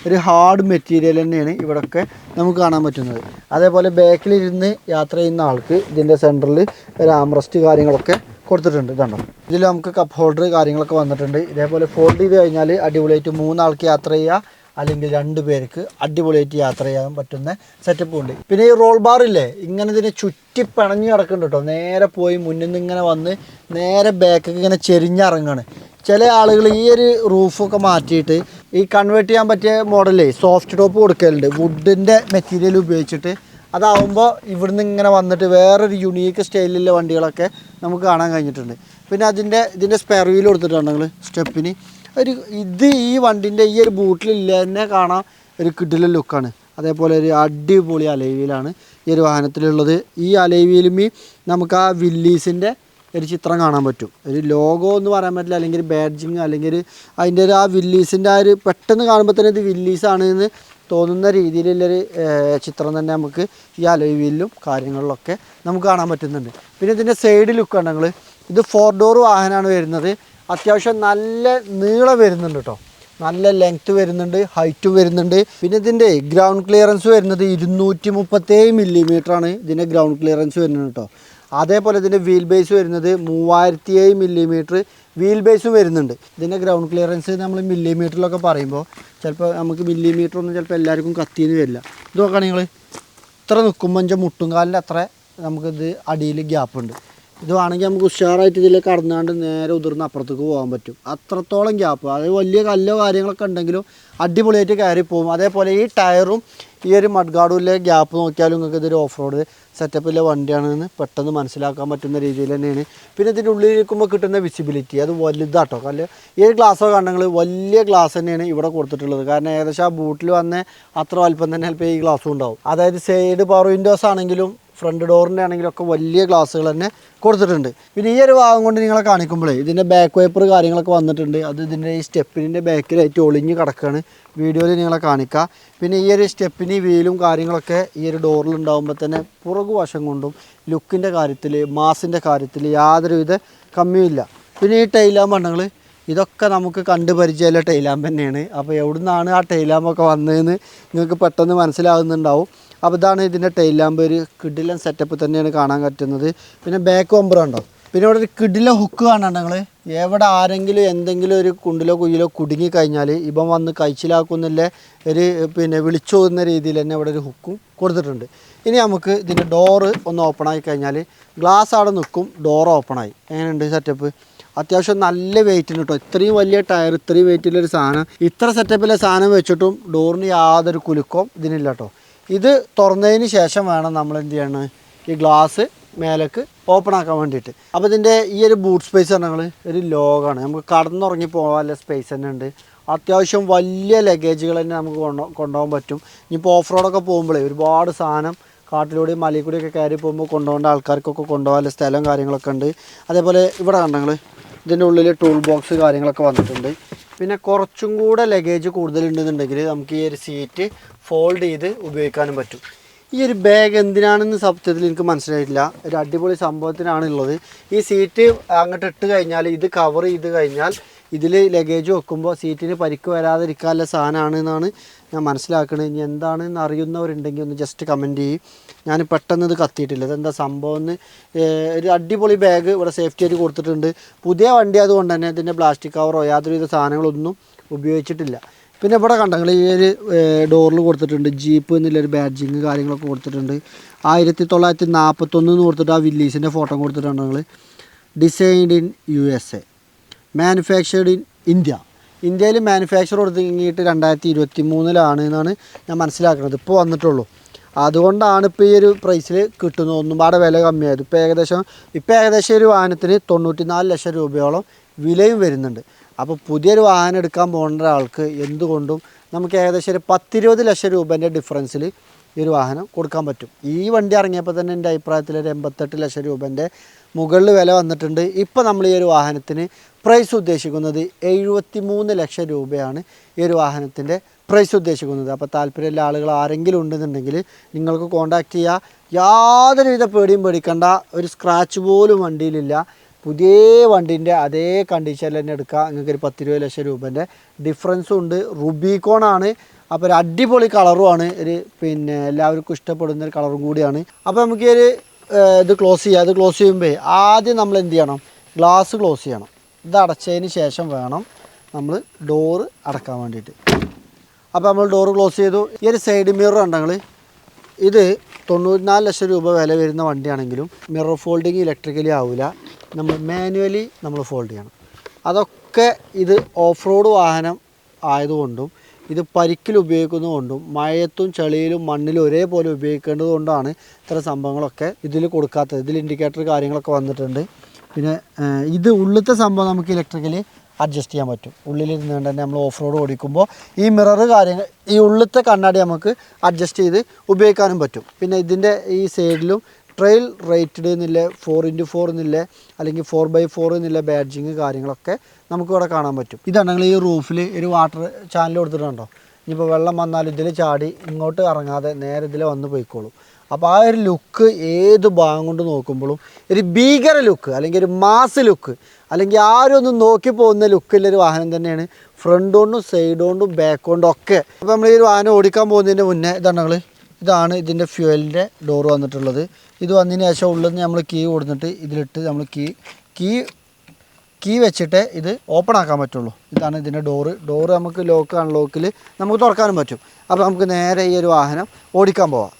ഒരു ഹാർഡ് മെറ്റീരിയൽ തന്നെയാണ് ഇവിടെയൊക്കെ നമുക്ക് കാണാൻ പറ്റുന്നത്. അതേപോലെ ബാക്കിലിരുന്ന് യാത്ര ചെയ്യുന്ന ആൾക്ക് ഇതിൻ്റെ സെൻറ്ററിൽ ഒരു ആംറസ്റ്റ് കാര്യങ്ങളൊക്കെ കൊടുത്തിട്ടുണ്ട്. ഇതുണ്ടോ ഇതിൽ നമുക്ക് കപ്പ് ഹോൾഡർ കാര്യങ്ങളൊക്കെ വന്നിട്ടുണ്ട്. ഇതേപോലെ ഫോൾഡ് ചെയ്ത് കഴിഞ്ഞാൽ അടിപൊളിയായിട്ട് 3 ആൾക്ക് യാത്ര ചെയ്യുക, അല്ലെങ്കിൽ 2 പേർക്ക് അടിപൊളിയായിട്ട് യാത്ര ചെയ്യാൻ പറ്റുന്ന സെറ്റപ്പ് ഉണ്ട്. പിന്നെ ഈ റോൾ ബാർ ഇല്ലേ ഇങ്ങനെ ഇതിനെ ചുറ്റി പിണഞ്ഞ് കിടക്കുന്നുണ്ട് കേട്ടോ. നേരെ പോയി മുന്നിൽ നിന്ന് ഇങ്ങനെ വന്ന് നേരെ ബാക്കൊക്കെ ഇങ്ങനെ ചെരിഞ്ഞിറങ്ങാണ്. ചില ആളുകൾ ഈ ഒരു റൂഫൊക്കെ മാറ്റിയിട്ട് ഈ കൺവേർട്ട് ചെയ്യാൻ പറ്റിയ മോഡലേ സോഫ്റ്റ് ടോപ്പ് കൊടുക്കലുണ്ട് വുഡിൻ്റെ മെറ്റീരിയൽ ഉപയോഗിച്ചിട്ട്. അതാവുമ്പോൾ ഇവിടുന്ന് ഇങ്ങനെ വന്നിട്ട് വേറൊരു യുണീക്ക് സ്റ്റൈലിലുള്ള വണ്ടികളൊക്കെ നമുക്ക് കാണാൻ കഴിഞ്ഞിട്ടുണ്ട്. പിന്നെ ഇതിൻ്റെ സ്പെയർ വീൽ കൊടുത്തിട്ടുണ്ടെങ്കിൽ സ്റ്റെപ്പിന് ഈ വണ്ടിൻ്റെ ഈ ഒരു ബൂട്ടിലില്ല തന്നെ കാണാൻ ഒരു കിടിലൻ ലുക്കാണ്. അതേപോലെ ഒരു അടിപൊളി അലൈവീലാണ് ഈ ഒരു വാഹനത്തിലുള്ളത്. ഈ അലൈവീലും നമുക്ക് ആ വില്ലീസിൻ്റെ ഒരു ചിത്രം കാണാൻ പറ്റും. ഒരു ലോഗോ എന്ന് പറയാൻ പറ്റില്ല, അല്ലെങ്കിൽ ഒരു ബാഡ്ജിങ്, അല്ലെങ്കിൽ അതിൻ്റെ ആ വില്ലീസിൻ്റെ ആ ഒരു പെട്ടെന്ന് കാണുമ്പോൾ തന്നെ ഇത് വില്ലീസാണ് എന്ന് തോന്നുന്ന രീതിയിലുള്ളൊരു ചിത്രം തന്നെ നമുക്ക് ഈ അലൈവീലിലും കാര്യങ്ങളിലൊക്കെ നമുക്ക് കാണാൻ പറ്റുന്നുണ്ട്. പിന്നെ ഇതിൻ്റെ സൈഡ് ലുക്ക് ഉണ്ടെങ്കിൽ ഇത് 4 ഡോർ വാഹനമാണ് വരുന്നത്. അത്യാവശ്യം നല്ല നീളം വരുന്നുണ്ട് കേട്ടോ, നല്ല ലെങ്ത്ത് വരുന്നുണ്ട്, ഹൈറ്റും വരുന്നുണ്ട്. പിന്നെ ഇതിൻ്റെ ഗ്രൗണ്ട് ക്ലിയറൻസ് വരുന്നത് 237 മില്ലിമീറ്ററാണ് ഇതിൻ്റെ ഗ്രൗണ്ട് ക്ലിയറൻസ് വരുന്നത് കേട്ടോ. അതേപോലെ ഇതിൻ്റെ വീൽ ബേസ് വരുന്നത് 3007 മില്ലിമീറ്റർ വീൽ ബേസും വരുന്നുണ്ട്. ഇതിൻ്റെ ഗ്രൗണ്ട് ക്ലിയറൻസ് നമ്മൾ മില്ലിമീറ്ററിലൊക്കെ പറയുമ്പോൾ ചിലപ്പോൾ നമുക്ക് മില്ലിമീറ്റർ ഒന്നും ചിലപ്പോൾ എല്ലാവർക്കും കത്തിയെന്ന് വരില്ല. ഇത് നോക്കുകയാണെങ്കിൽ നിങ്ങൾ ഇത്ര നിൽക്കുമ്പോൾ മുട്ടുംകാലിൻ്റെ അത്ര നമുക്കിത് അടിയിൽ ഗ്യാപ്പുണ്ട്. ഇത് വേണമെങ്കിൽ നമുക്ക് ഉഷാറായിട്ട് ഇതിൽ കടന്നാണ്ട് നേരെ ഉതിർന്ന് അപ്പുറത്തേക്ക് പോകാൻ പറ്റും. അത്രത്തോളം ഗ്യാപ്പ്, അത് വലിയ കല്ലോ കാര്യങ്ങളൊക്കെ ഉണ്ടെങ്കിലും അടിപൊളിയായിട്ട് കയറി പോകും. അതേപോലെ ഈ ടയറും ഈ ഒരു മഡ്ഗാർഡുമിലെ ഗ്യാപ്പ് നോക്കിയാലും നിങ്ങൾക്ക് ഇതൊരു ഓഫ് റോഡ് സെറ്റപ്പിലെ വണ്ടിയാണെന്ന് പെട്ടെന്ന് മനസ്സിലാക്കാൻ പറ്റുന്ന രീതിയിൽ തന്നെയാണ്. പിന്നെ ഇതിൻ്റെ ഉള്ളിലിരിക്കുമ്പോൾ കിട്ടുന്ന വിസിബിലിറ്റി അത് വലുതാട്ടോ. കല്ല് ഈ ഒരു ഗ്ലാസ്സൊക്കെ കണ്ടെങ്കിൽ വലിയ ഗ്ലാസ് തന്നെയാണ് ഇവിടെ കൊടുത്തിട്ടുള്ളത്. കാരണം ഏകദേശം ആ ബൂട്ടിൽ വന്ന അത്ര വലുപ്പം തന്നെ ചിലപ്പോൾ ഈ ഗ്ലാസ്സും ഉണ്ടാവും. അതായത് സൈഡ് പവർ വിൻഡോസ് ആണെങ്കിലും ഫ്രണ്ട് ഡോറിൻ്റെ ആണെങ്കിലൊക്കെ വലിയ ഗ്ലാസ്സുകൾ തന്നെ കൊടുത്തിട്ടുണ്ട്. പിന്നെ ഈ ഒരു ഭാഗം കൊണ്ട് നിങ്ങളെ കാണിക്കുമ്പോഴേ ഇതിൻ്റെ ബാക്ക് വൈപ്പർ കാര്യങ്ങളൊക്കെ വന്നിട്ടുണ്ട്. അത് ഇതിൻ്റെ ഈ സ്റ്റെപ്പിൻ്റെ ബാക്കിലായിട്ട് ഒളിഞ്ഞ് കിടക്കുകയാണ്, വീഡിയോയിൽ നിങ്ങളെ കാണിക്കുക. പിന്നെ ഈ ഒരു സ്റ്റെപ്പിന് വീലും കാര്യങ്ങളൊക്കെ ഈ ഒരു ഡോറിൽ ഉണ്ടാകുമ്പോൾ തന്നെ പുറകു വശം കൊണ്ടും ലുക്കിൻ്റെ കാര്യത്തിൽ മാസിൻ്റെ കാര്യത്തിൽ യാതൊരുവിധ കമ്മിയുമില്ല. പിന്നെ ഈ ടൈലാമ്പ് ഉണ്ടെങ്കിൽ ഇതൊക്കെ നമുക്ക് കണ്ടു പരിചയമുള്ള ടൈലാമ്പ് തന്നെയാണ്. അപ്പോൾ എവിടെ നിന്നാണ് ആ ടൈലാമ്പൊക്കെ വന്നതെന്ന് നിങ്ങൾക്ക് പെട്ടെന്ന് മനസ്സിലാകുന്നുണ്ടാവും. അപ്പോൾ ഇതാണ് ഇതിൻ്റെ ടൈൽ ലാമ്പ്. ഒരു കിടിലൻ സെറ്റപ്പ് തന്നെയാണ് കാണാൻ പറ്റുന്നത്. പിന്നെ ബാക്ക് ബമ്പർ ഉണ്ടോ. പിന്നെ ഇവിടെ ഒരു കിടിലൻ ഹുക്ക് കാണുന്നുണ്ട്. നിങ്ങൾ എവിടെ ആരെങ്കിലും എന്തെങ്കിലും ഒരു കുണ്ടിലോ കുയ്യിലോ കുടുങ്ങിക്കഴിഞ്ഞാൽ ഇപ്പം വന്ന് കഴിച്ചിലാക്കുന്നില്ല ഒരു വിളിച്ചു പോകുന്ന രീതിയിൽ തന്നെ ഇവിടെ ഒരു ഹുക്കും കൊടുത്തിട്ടുണ്ട്. ഇനി നമുക്ക് ഇതിൻ്റെ ഡോറ് ഒന്ന് ഓപ്പൺ ആയി കഴിഞ്ഞാൽ ഗ്ലാസ് അവിടെ നിൽക്കും, ഡോർ ഓപ്പണായി. എങ്ങനെയുണ്ട് സെറ്റപ്പ്? അത്യാവശ്യം നല്ല വെയിറ്റിന് കേട്ടോ. ഇത്രയും വലിയ ടയർ, ഇത്രയും വെയിറ്റുള്ളൊരു സാധനം, ഇത്ര സെറ്റപ്പിലെ സാധനം വെച്ചിട്ടും ഡോറിന് യാതൊരു കുലുക്കവും ഇതിനില്ല കേട്ടോ. ഇത് തുറന്നതിന് ശേഷം വേണം നമ്മൾ എന്ത് ചെയ്യണം, ഈ ഗ്ലാസ് മേലേക്ക് ഓപ്പൺ ആക്കാൻ വേണ്ടിയിട്ട്. അപ്പോൾ ഇതിൻ്റെ ഈ ഒരു ബൂട്ട് സ്പേസ് പറഞ്ഞാൽ ഒരു ലോഗാണ്. നമുക്ക് കടന്നുറങ്ങി പോകാനുള്ള സ്പേസ് തന്നെ ഉണ്ട്. അത്യാവശ്യം വലിയ ലഗേജുകൾ തന്നെ നമുക്ക് കൊണ്ടുപോകാൻ പറ്റും. ഇനിയിപ്പോൾ ഓഫ് റോഡൊക്കെ പോകുമ്പോഴേ ഒരുപാട് സാധനം കാട്ടിലൂടെയും മലയിൽ കൂടെയൊക്കെ കയറി പോകുമ്പോൾ കൊണ്ടുപോകേണ്ട ആൾക്കാർക്കൊക്കെ കൊണ്ടുപോകാനുള്ള സ്ഥലം കാര്യങ്ങളൊക്കെ ഉണ്ട്. അതേപോലെ ഇവിടെ കണ്ടെങ്കിൽ ഇതിൻ്റെ ഉള്ളിൽ ടൂൾ ബോക്സ് കാര്യങ്ങളൊക്കെ വന്നിട്ടുണ്ട്. പിന്നെ കുറച്ചും കൂടെ ലഗേജ് കൂടുതലുണ്ടെന്നുണ്ടെങ്കിൽ നമുക്ക് ഈ ഒരു സീറ്റ് ഫോൾഡ് ചെയ്ത് ഉപയോഗിക്കാനും പറ്റും. ഈ ഒരു ബാഗ് എന്തിനാണെന്ന് സത്യത്തിൽ എനിക്ക് മനസ്സിലായിട്ടില്ല. ഒരു അടിപൊളി സംഭവത്തിനാണുള്ളത്. ഈ സീറ്റ് അങ്ങോട്ട് ഇട്ട് കഴിഞ്ഞാൽ ഇത് കവർ ചെയ്ത് കഴിഞ്ഞാൽ ഇതിൽ ലഗേജ് വെക്കുമ്പോൾ സീറ്റിന് പരിക്ക് വരാതിരിക്കാനുള്ള സാധനമാണ് എന്നാണ് ഞാൻ മനസ്സിലാക്കുന്നത്. ഇനി എന്താണെന്ന് അറിയുന്നവരുണ്ടെങ്കിൽ ഒന്ന് ജസ്റ്റ് കമൻറ്റ് ചെയ്യും. ഞാൻ പെട്ടെന്ന് ഇത് കത്തിയിട്ടില്ല, ഇതെന്താ സംഭവം എന്ന്. ഒരു അടിപൊളി ബാഗ് ഇവിടെ സേഫ്റ്റി ആയിട്ട് കൊടുത്തിട്ടുണ്ട്. പുതിയ വണ്ടി അതുകൊണ്ട് തന്നെ ഇതിൻ്റെ പ്ലാസ്റ്റിക് കവറോ യാതൊരുവിധ സാധനങ്ങളൊന്നും ഉപയോഗിച്ചിട്ടില്ല. പിന്നെ ഇവിടെ കണ്ടെങ്കിൽ ഈ ഒരു ഡോറിൽ കൊടുത്തിട്ടുണ്ട് ജീപ്പ് എന്നുള്ളൊരു ബാഡ്ജിങ് കാര്യങ്ങളൊക്കെ കൊടുത്തിട്ടുണ്ട്. 1941 എന്ന് കൊടുത്തിട്ട് ആ വില്ലീസിൻ്റെ ഫോട്ടോ കൊടുത്തിട്ടുണ്ടെങ്കിൽ designed in USA, manufactured in India. ഇന്ത്യയിൽ മാനുഫാക്ചർ തുടങ്ങിയിട്ട് 2023 എന്നാണ് ഞാൻ മനസ്സിലാക്കുന്നത്. ഇപ്പോൾ വന്നിട്ടുള്ളൂ. അതുകൊണ്ടാണ് ഇപ്പോൾ ഈ ഒരു പ്രൈസിൽ കിട്ടുന്നത്, ഒന്നും പാടെ വില കമ്മിയായത്. ഇപ്പോൾ ഏകദേശം ഒരു വാഹനത്തിന് 94 ലക്ഷം രൂപയോളം വിലയും വരുന്നുണ്ട്. അപ്പോൾ പുതിയൊരു വാഹനം എടുക്കാൻ പോകുന്ന ഒരാൾക്ക് എന്തുകൊണ്ടും നമുക്ക് ഏകദേശം ഒരു 10-20 ലക്ഷം രൂപേൻ്റെ ഡിഫറൻസിൽ ഈ ഒരു വാഹനം കൊടുക്കാൻ പറ്റും. ഈ വണ്ടി ഇറങ്ങിയപ്പോൾ തന്നെ എൻ്റെ അഭിപ്രായത്തിൽ ഒരു 88 ലക്ഷം രൂപേൻ്റെ മുകളിൽ വില വന്നിട്ടുണ്ട്. ഇപ്പോൾ നമ്മൾ ഈ ഒരു വാഹനത്തിന് പ്രൈസ് ഉദ്ദേശിക്കുന്നത് 73 ലക്ഷം രൂപയാണ് ഈ ഒരു വാഹനത്തിൻ്റെ പ്രൈസ് ഉദ്ദേശിക്കുന്നത്. അപ്പോൾ താല്പര്യമുള്ള ആളുകൾ ആരെങ്കിലും ഉണ്ടെന്നുണ്ടെങ്കിൽ നിങ്ങൾക്ക് കോൺടാക്റ്റ് ചെയ്യുക. യാതൊരുവിധ പേടിയും പേടിക്കേണ്ട, ഒരു സ്ക്രാച്ച് പോലും വണ്ടിയിലില്ല. പുതിയ വണ്ടീൻ്റെ അതേ കണ്ടീഷനിൽ തന്നെ എടുക്കുക. നിങ്ങൾക്ക് ഒരു 10-20 ലക്ഷം രൂപേൻ്റെ ഡിഫറൻസും ഉണ്ട്. റുബിക്കോണാണ്. അപ്പോൾ ഒരു അടിപൊളി കളറുമാണ്, ഒരു എല്ലാവർക്കും ഇഷ്ടപ്പെടുന്ന ഒരു കളറും കൂടിയാണ്. അപ്പോൾ നമുക്ക് ഈ ഒരു ഇത് ക്ലോസ് ചെയ്യുക. അത് ക്ലോസ് ചെയ്യുമ്പോൾ ആദ്യം നമ്മൾ എന്ത് ചെയ്യണം? ഗ്ലാസ് ക്ലോസ് ചെയ്യണം. ഇത് അടച്ചതിന് ശേഷം വേണം നമ്മൾ ഡോറ് അടക്കാൻ വേണ്ടിയിട്ട്. അപ്പോൾ നമ്മൾ ഡോറ് ക്ലോസ് ചെയ്തു. ഈ ഒരു സൈഡ് മിറർ ഉണ്ടെങ്കിൽ ഇത് 94 ലക്ഷം രൂപ വില വരുന്ന വണ്ടിയാണെങ്കിലും മിറർ ഫോൾഡിങ് ഇലക്ട്രിക്കലി ആവില്ല, നമ്മൾ മാനുവലി നമ്മൾ ഫോൾഡ് ചെയ്യണം. അതൊക്കെ ഇത് ഓഫ് റോഡ് വാഹനം ആയതുകൊണ്ടും ഇത് പരിക്കിൽ ഉപയോഗിക്കുന്നതുകൊണ്ടും മഴയത്തും ചളിയിലും മണ്ണിലും ഒരേപോലെ ഉപയോഗിക്കേണ്ടത് കൊണ്ടാണ് ഇത്തരം സംഭവങ്ങളൊക്കെ ഇതിൽ കൊടുക്കാത്തത്. ഇതിൽ ഇൻഡിക്കേറ്റർ കാര്യങ്ങളൊക്കെ വന്നിട്ടുണ്ട്. പിന്നെ ഇത് ഉള്ളിലത്തെ സംഭവം നമുക്ക് ഇലക്ട്രിക്കലി അഡ്ജസ്റ്റ് ചെയ്യാൻ പറ്റും. ഉള്ളിലിരുന്നുകൊണ്ട് തന്നെ നമ്മൾ ഓഫ് റോഡ് ഓടിക്കുമ്പോൾ ഈ മിറർ കാര്യങ്ങൾ ഈ ഉള്ളിലത്തെ കണ്ണാടി നമുക്ക് അഡ്ജസ്റ്റ് ചെയ്ത് ഉപയോഗിക്കാനും പറ്റും. പിന്നെ ഇതിൻ്റെ ഈ സൈഡിലും ട്രെയിൽ റേറ്റഡ് എന്നില്ല, 4x4 എന്നില്ല, അല്ലെങ്കിൽ 4x4 എന്നില്ല ബാഡ്ജിങ് കാര്യങ്ങളൊക്കെ നമുക്കിവിടെ കാണാൻ പറ്റും. ഇതാണെങ്കിൽ ഈ റൂഫിൽ ഒരു വാട്ടർ ചാനൽ കൊടുത്തിട്ടുണ്ടോ, ഇനിയിപ്പോൾ വെള്ളം വന്നാലും ഇതിൽ ചാടി ഇങ്ങോട്ട് ഇറങ്ങാതെ നേരെ ഇതിൽ വന്ന് പോയിക്കോളും. അപ്പോൾ ആ ഒരു ലുക്ക് ഏത് ഭാഗം കൊണ്ട് നോക്കുമ്പോഴും ഒരു ഭീകര ലുക്ക്, അല്ലെങ്കിൽ ഒരു മാസ് ലുക്ക്, അല്ലെങ്കിൽ ആരും ഒന്നും നോക്കി പോകുന്ന ലുക്കുള്ളൊരു വാഹനം തന്നെയാണ്. ഫ്രണ്ട് കൊണ്ടും സൈഡ് കൊണ്ടും ബാക്ക് കൊണ്ടും ഒക്കെ. അപ്പോൾ നമ്മൾ ഈ ഒരു വാഹനം ഓടിക്കാൻ പോകുന്നതിന് മുന്നേ ഇതാണ് ഇതിൻ്റെ ഫ്യൂവലിൻ്റെ ഡോറ് വന്നിട്ടുള്ളത്. ഇത് വന്നതിന് ശേഷം ഉള്ളിൽ നിന്ന് നമ്മൾ കീ കൊടുത്തിട്ട് ഇതിലിട്ട് നമ്മൾ കീ വെച്ചിട്ട് ഇത് ഓപ്പൺ ആക്കാൻ പറ്റുള്ളൂ. ഇതാണ് ഇതിൻ്റെ ഡോറ് നമുക്ക് ലോക്ക് അൺലോക്കിൽ നമുക്ക് തുറക്കാനും പറ്റും. അപ്പോൾ നമുക്ക് നേരെ ഈ ഒരു വാഹനം ഓടിക്കാൻ പോവാം.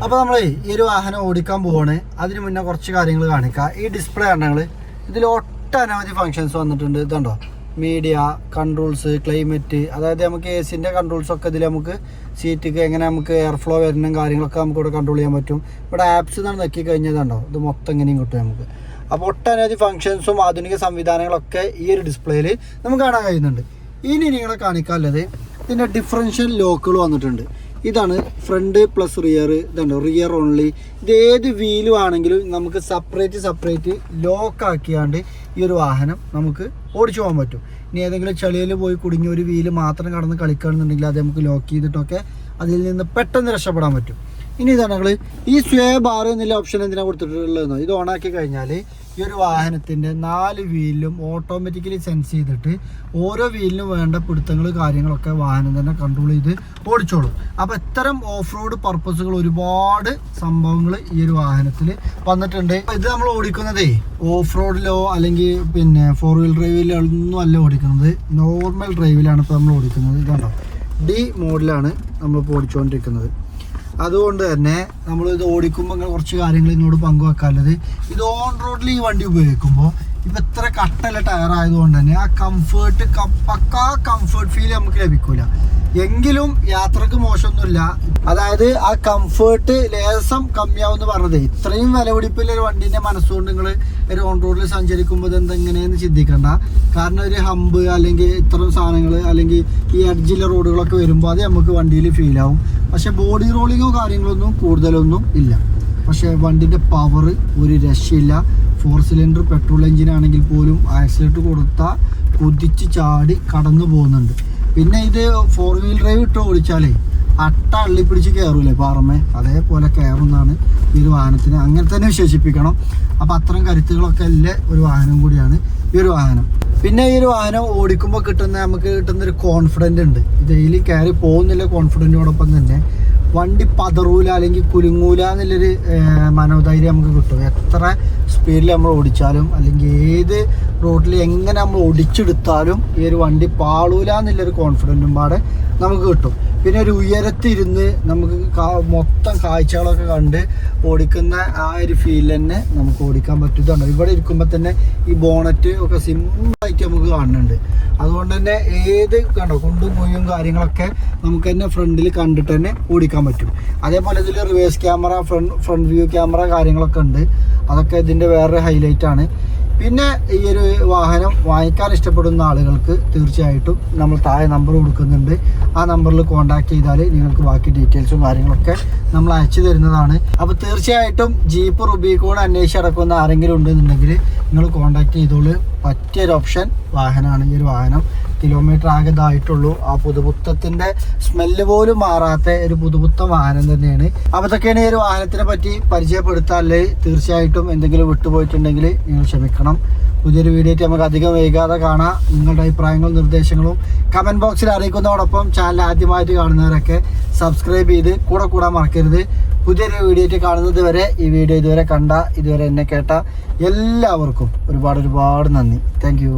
അപ്പോൾ നമ്മൾ ഈ ഒരു വാഹനം ഓടിക്കാൻ പോവാണ്. അതിന് മുന്നേ കുറച്ച് കാര്യങ്ങൾ കാണിക്കാം. ഈ ഡിസ്പ്ലേ ആണെങ്കിൽ ഇതിൽ ഒട്ടനവധി ഫങ്ഷൻസ് വന്നിട്ടുണ്ട്. ഇതുണ്ടോ, മീഡിയ, കൺട്രോൾസ്, ക്ലൈമറ്റ്, അതായത് നമുക്ക് എ സിൻ്റെ കൺട്രോൾസൊക്കെ ഇതിൽ നമുക്ക് സീറ്റിക്ക് എങ്ങനെ നമുക്ക് എയർ ഫ്ലോ വരുന്ന കാര്യങ്ങളൊക്കെ നമുക്ക് ഇവിടെ കൺട്രോൾ ചെയ്യാൻ പറ്റും. ഇവിടെ ആപ്സ് എന്നാണ് നെക്കി കഴിഞ്ഞതുണ്ടോ, ഇത് മൊത്തം എങ്ങനെയും കിട്ടും നമുക്ക്. അപ്പോൾ ഒട്ടനവധി ഫങ്ഷൻസും ആധുനിക സംവിധാനങ്ങളൊക്കെ ഈ ഒരു ഡിസ്പ്ലേയിൽ നമുക്ക് കാണാൻ കഴിയുന്നുണ്ട്. ഇനി നിങ്ങളെ കാണിക്കാനുള്ളത് ഇതിൻ്റെ ഡിഫറൻഷ്യൽ ലോക്കുകൾ വന്നിട്ടുണ്ട്. ഇതാണ് ഫ്രണ്ട് പ്ലസ് റിയർ, ഇതാണ് റിയർ ഓൺലി. ഇത് ഏത് വീലും ആണെങ്കിലും നമുക്ക് സെപ്പറേറ്റ് ലോക്കാക്കിയാണ്ട് ഈ ഒരു വാഹനം നമുക്ക് ഓടിച്ചു പോകാൻ പറ്റും. ഇനി ഏതെങ്കിലും ചളിയിൽ പോയി കുടുങ്ങി ഒരു വീല് മാത്രം കടന്ന് കളിക്കുകയാണെന്നുണ്ടെങ്കിൽ അത് നമുക്ക് ലോക്ക് ചെയ്തിട്ടൊക്കെ അതിൽ നിന്ന് പെട്ടെന്ന് രക്ഷപ്പെടാൻ പറ്റും. ഇനി ഇതാണെങ്കിൽ ഈ സ്വേ ബാർ എന്നുള്ള ഓപ്ഷൻ എന്തിനാണ് കൊടുത്തിട്ടുള്ളതെന്നോ, ഇത് ഓണാക്കി കഴിഞ്ഞാൽ ഈ ഒരു വാഹനത്തിൻ്റെ 4 വീലിലും ഓട്ടോമാറ്റിക്കലി സെൻസ് ചെയ്തിട്ട് ഓരോ വീലിനും വേണ്ട പിടുത്തങ്ങൾ കാര്യങ്ങളൊക്കെ വാഹനം തന്നെ കൺട്രോൾ ചെയ്ത് ഓടിച്ചോളും. അപ്പോൾ ഇത്തരം ഓഫ് റോഡ് പർപ്പസുകൾ ഒരുപാട് സംഭവങ്ങൾ ഈ ഒരു വാഹനത്തിൽ വന്നിട്ടുണ്ട്. ഇത് നമ്മൾ ഓടിക്കുന്നതേ ഓഫ് റോഡിലോ അല്ലെങ്കിൽ 4 വീൽ ഡ്രൈവിലോ ഒന്നും അല്ല ഓടിക്കുന്നത്, നോർമൽ ഡ്രൈവിലാണ് ഇപ്പോൾ നമ്മൾ ഓടിക്കുന്നത്. ഇതാണോ D മോഡിലാണ് നമ്മളിപ്പോൾ ഓടിച്ചുകൊണ്ടിരിക്കുന്നത്. അതുകൊണ്ട് തന്നെ നമ്മളിത് ഓടിക്കുമ്പോൾ അങ്ങനെ കുറച്ച് കാര്യങ്ങൾ ഇങ്ങോട്ട് പങ്കുവെക്കാനുള്ളത്, ഇത് ഓൺ റോഡിൽ ഈ വണ്ടി ഉപയോഗിക്കുമ്പോൾ ഇപ്പം ഇത്ര കട്ടല്ല ടയർ ആയതുകൊണ്ട് തന്നെ ആ പക്കാ കംഫേർട്ട് ഫീൽ നമുക്ക് ലഭിക്കില്ല. എങ്കിലും യാത്രക്ക് മോശമൊന്നുമില്ല. അതായത് ആ കംഫേർട്ട് ലേസം കമ്മിയാവുമെന്ന് പറഞ്ഞത് ഇത്രയും വിലപിടിപ്പില്ല ഒരു വണ്ടീൻ്റെ മനസ്സുകൊണ്ട് നിങ്ങൾ ഒരു ഓൺ റോഡിൽ സഞ്ചരിക്കുമ്പോൾ ഇതെന്തെങ്ങനെയെന്ന് ചിന്തിക്കണ്ട. കാരണം ഒരു ഹമ്പ് അല്ലെങ്കിൽ ഇത്തരം സാധനങ്ങൾ അല്ലെങ്കിൽ ഈ അഡ്ജിലെ റോഡുകളൊക്കെ വരുമ്പോൾ അത് നമുക്ക് വണ്ടിയിൽ ഫീലാവും. പക്ഷേ ബോഡി റോളിങ്ങോ കാര്യങ്ങളൊന്നും കൂടുതലൊന്നും ഇല്ല. പക്ഷേ വണ്ടിൻ്റെ പവർ ഒരു രക്ഷയില്ല. 4 സിലിണ്ടർ പെട്രോൾ എഞ്ചിനാണെങ്കിൽ പോലും ആക്സിലേറ്റർ കൊടുത്താൽ കുതിച്ച് ചാടി കടന്നു പോകുന്നുണ്ട്. പിന്നെ ഇത് 4 വീൽ ഡ്രൈവ് ഇട്ട് ഓടിച്ചാലേ അട്ട അള്ളിപ്പിടിച്ച് കയറൂലേ പാറമേ, അതേപോലെ കയറുന്നതാണ് ഈ ഒരു വാഹനത്തിന്. അങ്ങനെ തന്നെ വിശേഷിപ്പിക്കണം. അപ്പോൾ അത്തരം കരുത്തുകളൊക്കെ ഉള്ള ഒരു വാഹനം കൂടിയാണ് ഈ ഒരു വാഹനം. പിന്നെ ഈ ഒരു വാഹനം ഓടിക്കുമ്പോൾ നമുക്ക് കിട്ടുന്നൊരു കോൺഫിഡൻ്റ് ഉണ്ട്. ഡെയിലി കയറി പോകുന്നില്ല കോൺഫിഡൻറ്റോടൊപ്പം തന്നെ വണ്ടി പതറൂല അല്ലെങ്കിൽ കുലുങ്ങൂല എന്നുള്ളൊരു മനോധൈര്യം നമുക്ക് കിട്ടും. എത്ര സ്പീഡിൽ നമ്മൾ ഓടിച്ചാലും അല്ലെങ്കിൽ ഏത് റോഡിൽ എങ്ങനെ നമ്മൾ ഓടിച്ചെടുത്താലും ഈ ഒരു വണ്ടി പാളൂല എന്നുള്ളൊരു കോൺഫിഡൻറ്റും പാടെ നമുക്ക് കിട്ടും. പിന്നെ ഒരു ഉയരത്തിരുന്ന് നമുക്ക് മൊത്തം കാഴ്ചകളൊക്കെ കണ്ട് ഓടിക്കുന്ന ആ ഒരു ഫീൽ തന്നെ നമുക്ക് ഓടിക്കാൻ പറ്റുന്നുണ്ട്. ഇവിടെ ഇരിക്കുമ്പോൾ തന്നെ ഈ ബോണറ്റ് ഒക്കെ സിമ്പിളായിട്ട് നമുക്ക് കാണുന്നുണ്ട്. അതുകൊണ്ട് തന്നെ ഏത് കണ്ടോ കുണ്ടും കുയ്യും കാര്യങ്ങളൊക്കെ നമുക്ക് തന്നെ ഫ്രണ്ടിൽ കണ്ടിട്ട് തന്നെ ഓടിക്കാൻ പറ്റും. അതേപോലെ ഇതിൽ reverse camera, front view camera കാര്യങ്ങളൊക്കെ ഉണ്ട്. അതൊക്കെ ഇതിൻ്റെ വേറൊരു ഹൈലൈറ്റ് ആണ്. പിന്നെ ഈ ഒരു വാഹനം വാങ്ങിക്കാൻ ഇഷ്ടപ്പെടുന്ന ആളുകൾക്ക് തീർച്ചയായിട്ടും നമ്മൾ താഴെ നമ്പർ കൊടുക്കുന്നുണ്ട്. ആ നമ്പറിൽ കോൺടാക്ട് ചെയ്താൽ നിങ്ങൾക്ക് ബാക്കി ഡീറ്റെയിൽസും കാര്യങ്ങളൊക്കെ നമ്മൾ അയച്ചു തരുന്നതാണ്. അപ്പോൾ തീർച്ചയായിട്ടും ജീപ്പ് റുബിക്കോൺ അന്വേഷിച്ചടക്കുന്ന ആരെങ്കിലും ഉണ്ടെന്നുണ്ടെങ്കിൽ നിങ്ങൾ കോൺടാക്ട് ചെയ്തോളൂ. പറ്റിയൊരു ഓപ്ഷൻ വാഹനമാണ് ഈ ഒരു വാഹനം. കിലോമീറ്റർ ആകെ ഇതായിട്ടുള്ളൂ. ആ പുതുപുത്തത്തിൻ്റെ സ്മെല്ല് പോലും മാറാത്ത ഒരു പുതുപുത്ത വാഹനം തന്നെയാണ്. അപ്പോൾ ഇതൊക്കെയാണ് ഈ ഒരു വാഹനത്തിനെ പറ്റി പരിചയപ്പെടുത്താല്ലേ. തീർച്ചയായിട്ടും എന്തെങ്കിലും വിട്ടുപോയിട്ടുണ്ടെങ്കിൽ നിങ്ങൾ ക്ഷമിക്കണം. പുതിയൊരു വീഡിയോ ആയിട്ട് നമുക്ക് അധികം വൈകാതെ കാണാം. നിങ്ങളുടെ അഭിപ്രായങ്ങളും നിർദ്ദേശങ്ങളും കമൻറ്റ് ബോക്സിൽ അറിയിക്കുന്നതോടൊപ്പം ചാനൽ ആദ്യമായിട്ട് കാണുന്നവരൊക്കെ സബ്സ്ക്രൈബ് ചെയ്ത് കൂടാൻ മറക്കരുത്. പുതിയൊരു വീഡിയോ ആയിട്ട് കാണുന്നത് വരെ ഈ വീഡിയോ ഇതുവരെ കണ്ട, ഇതുവരെ എന്നെ കേട്ട എല്ലാവർക്കും ഒരുപാട് നന്ദി. Thank you.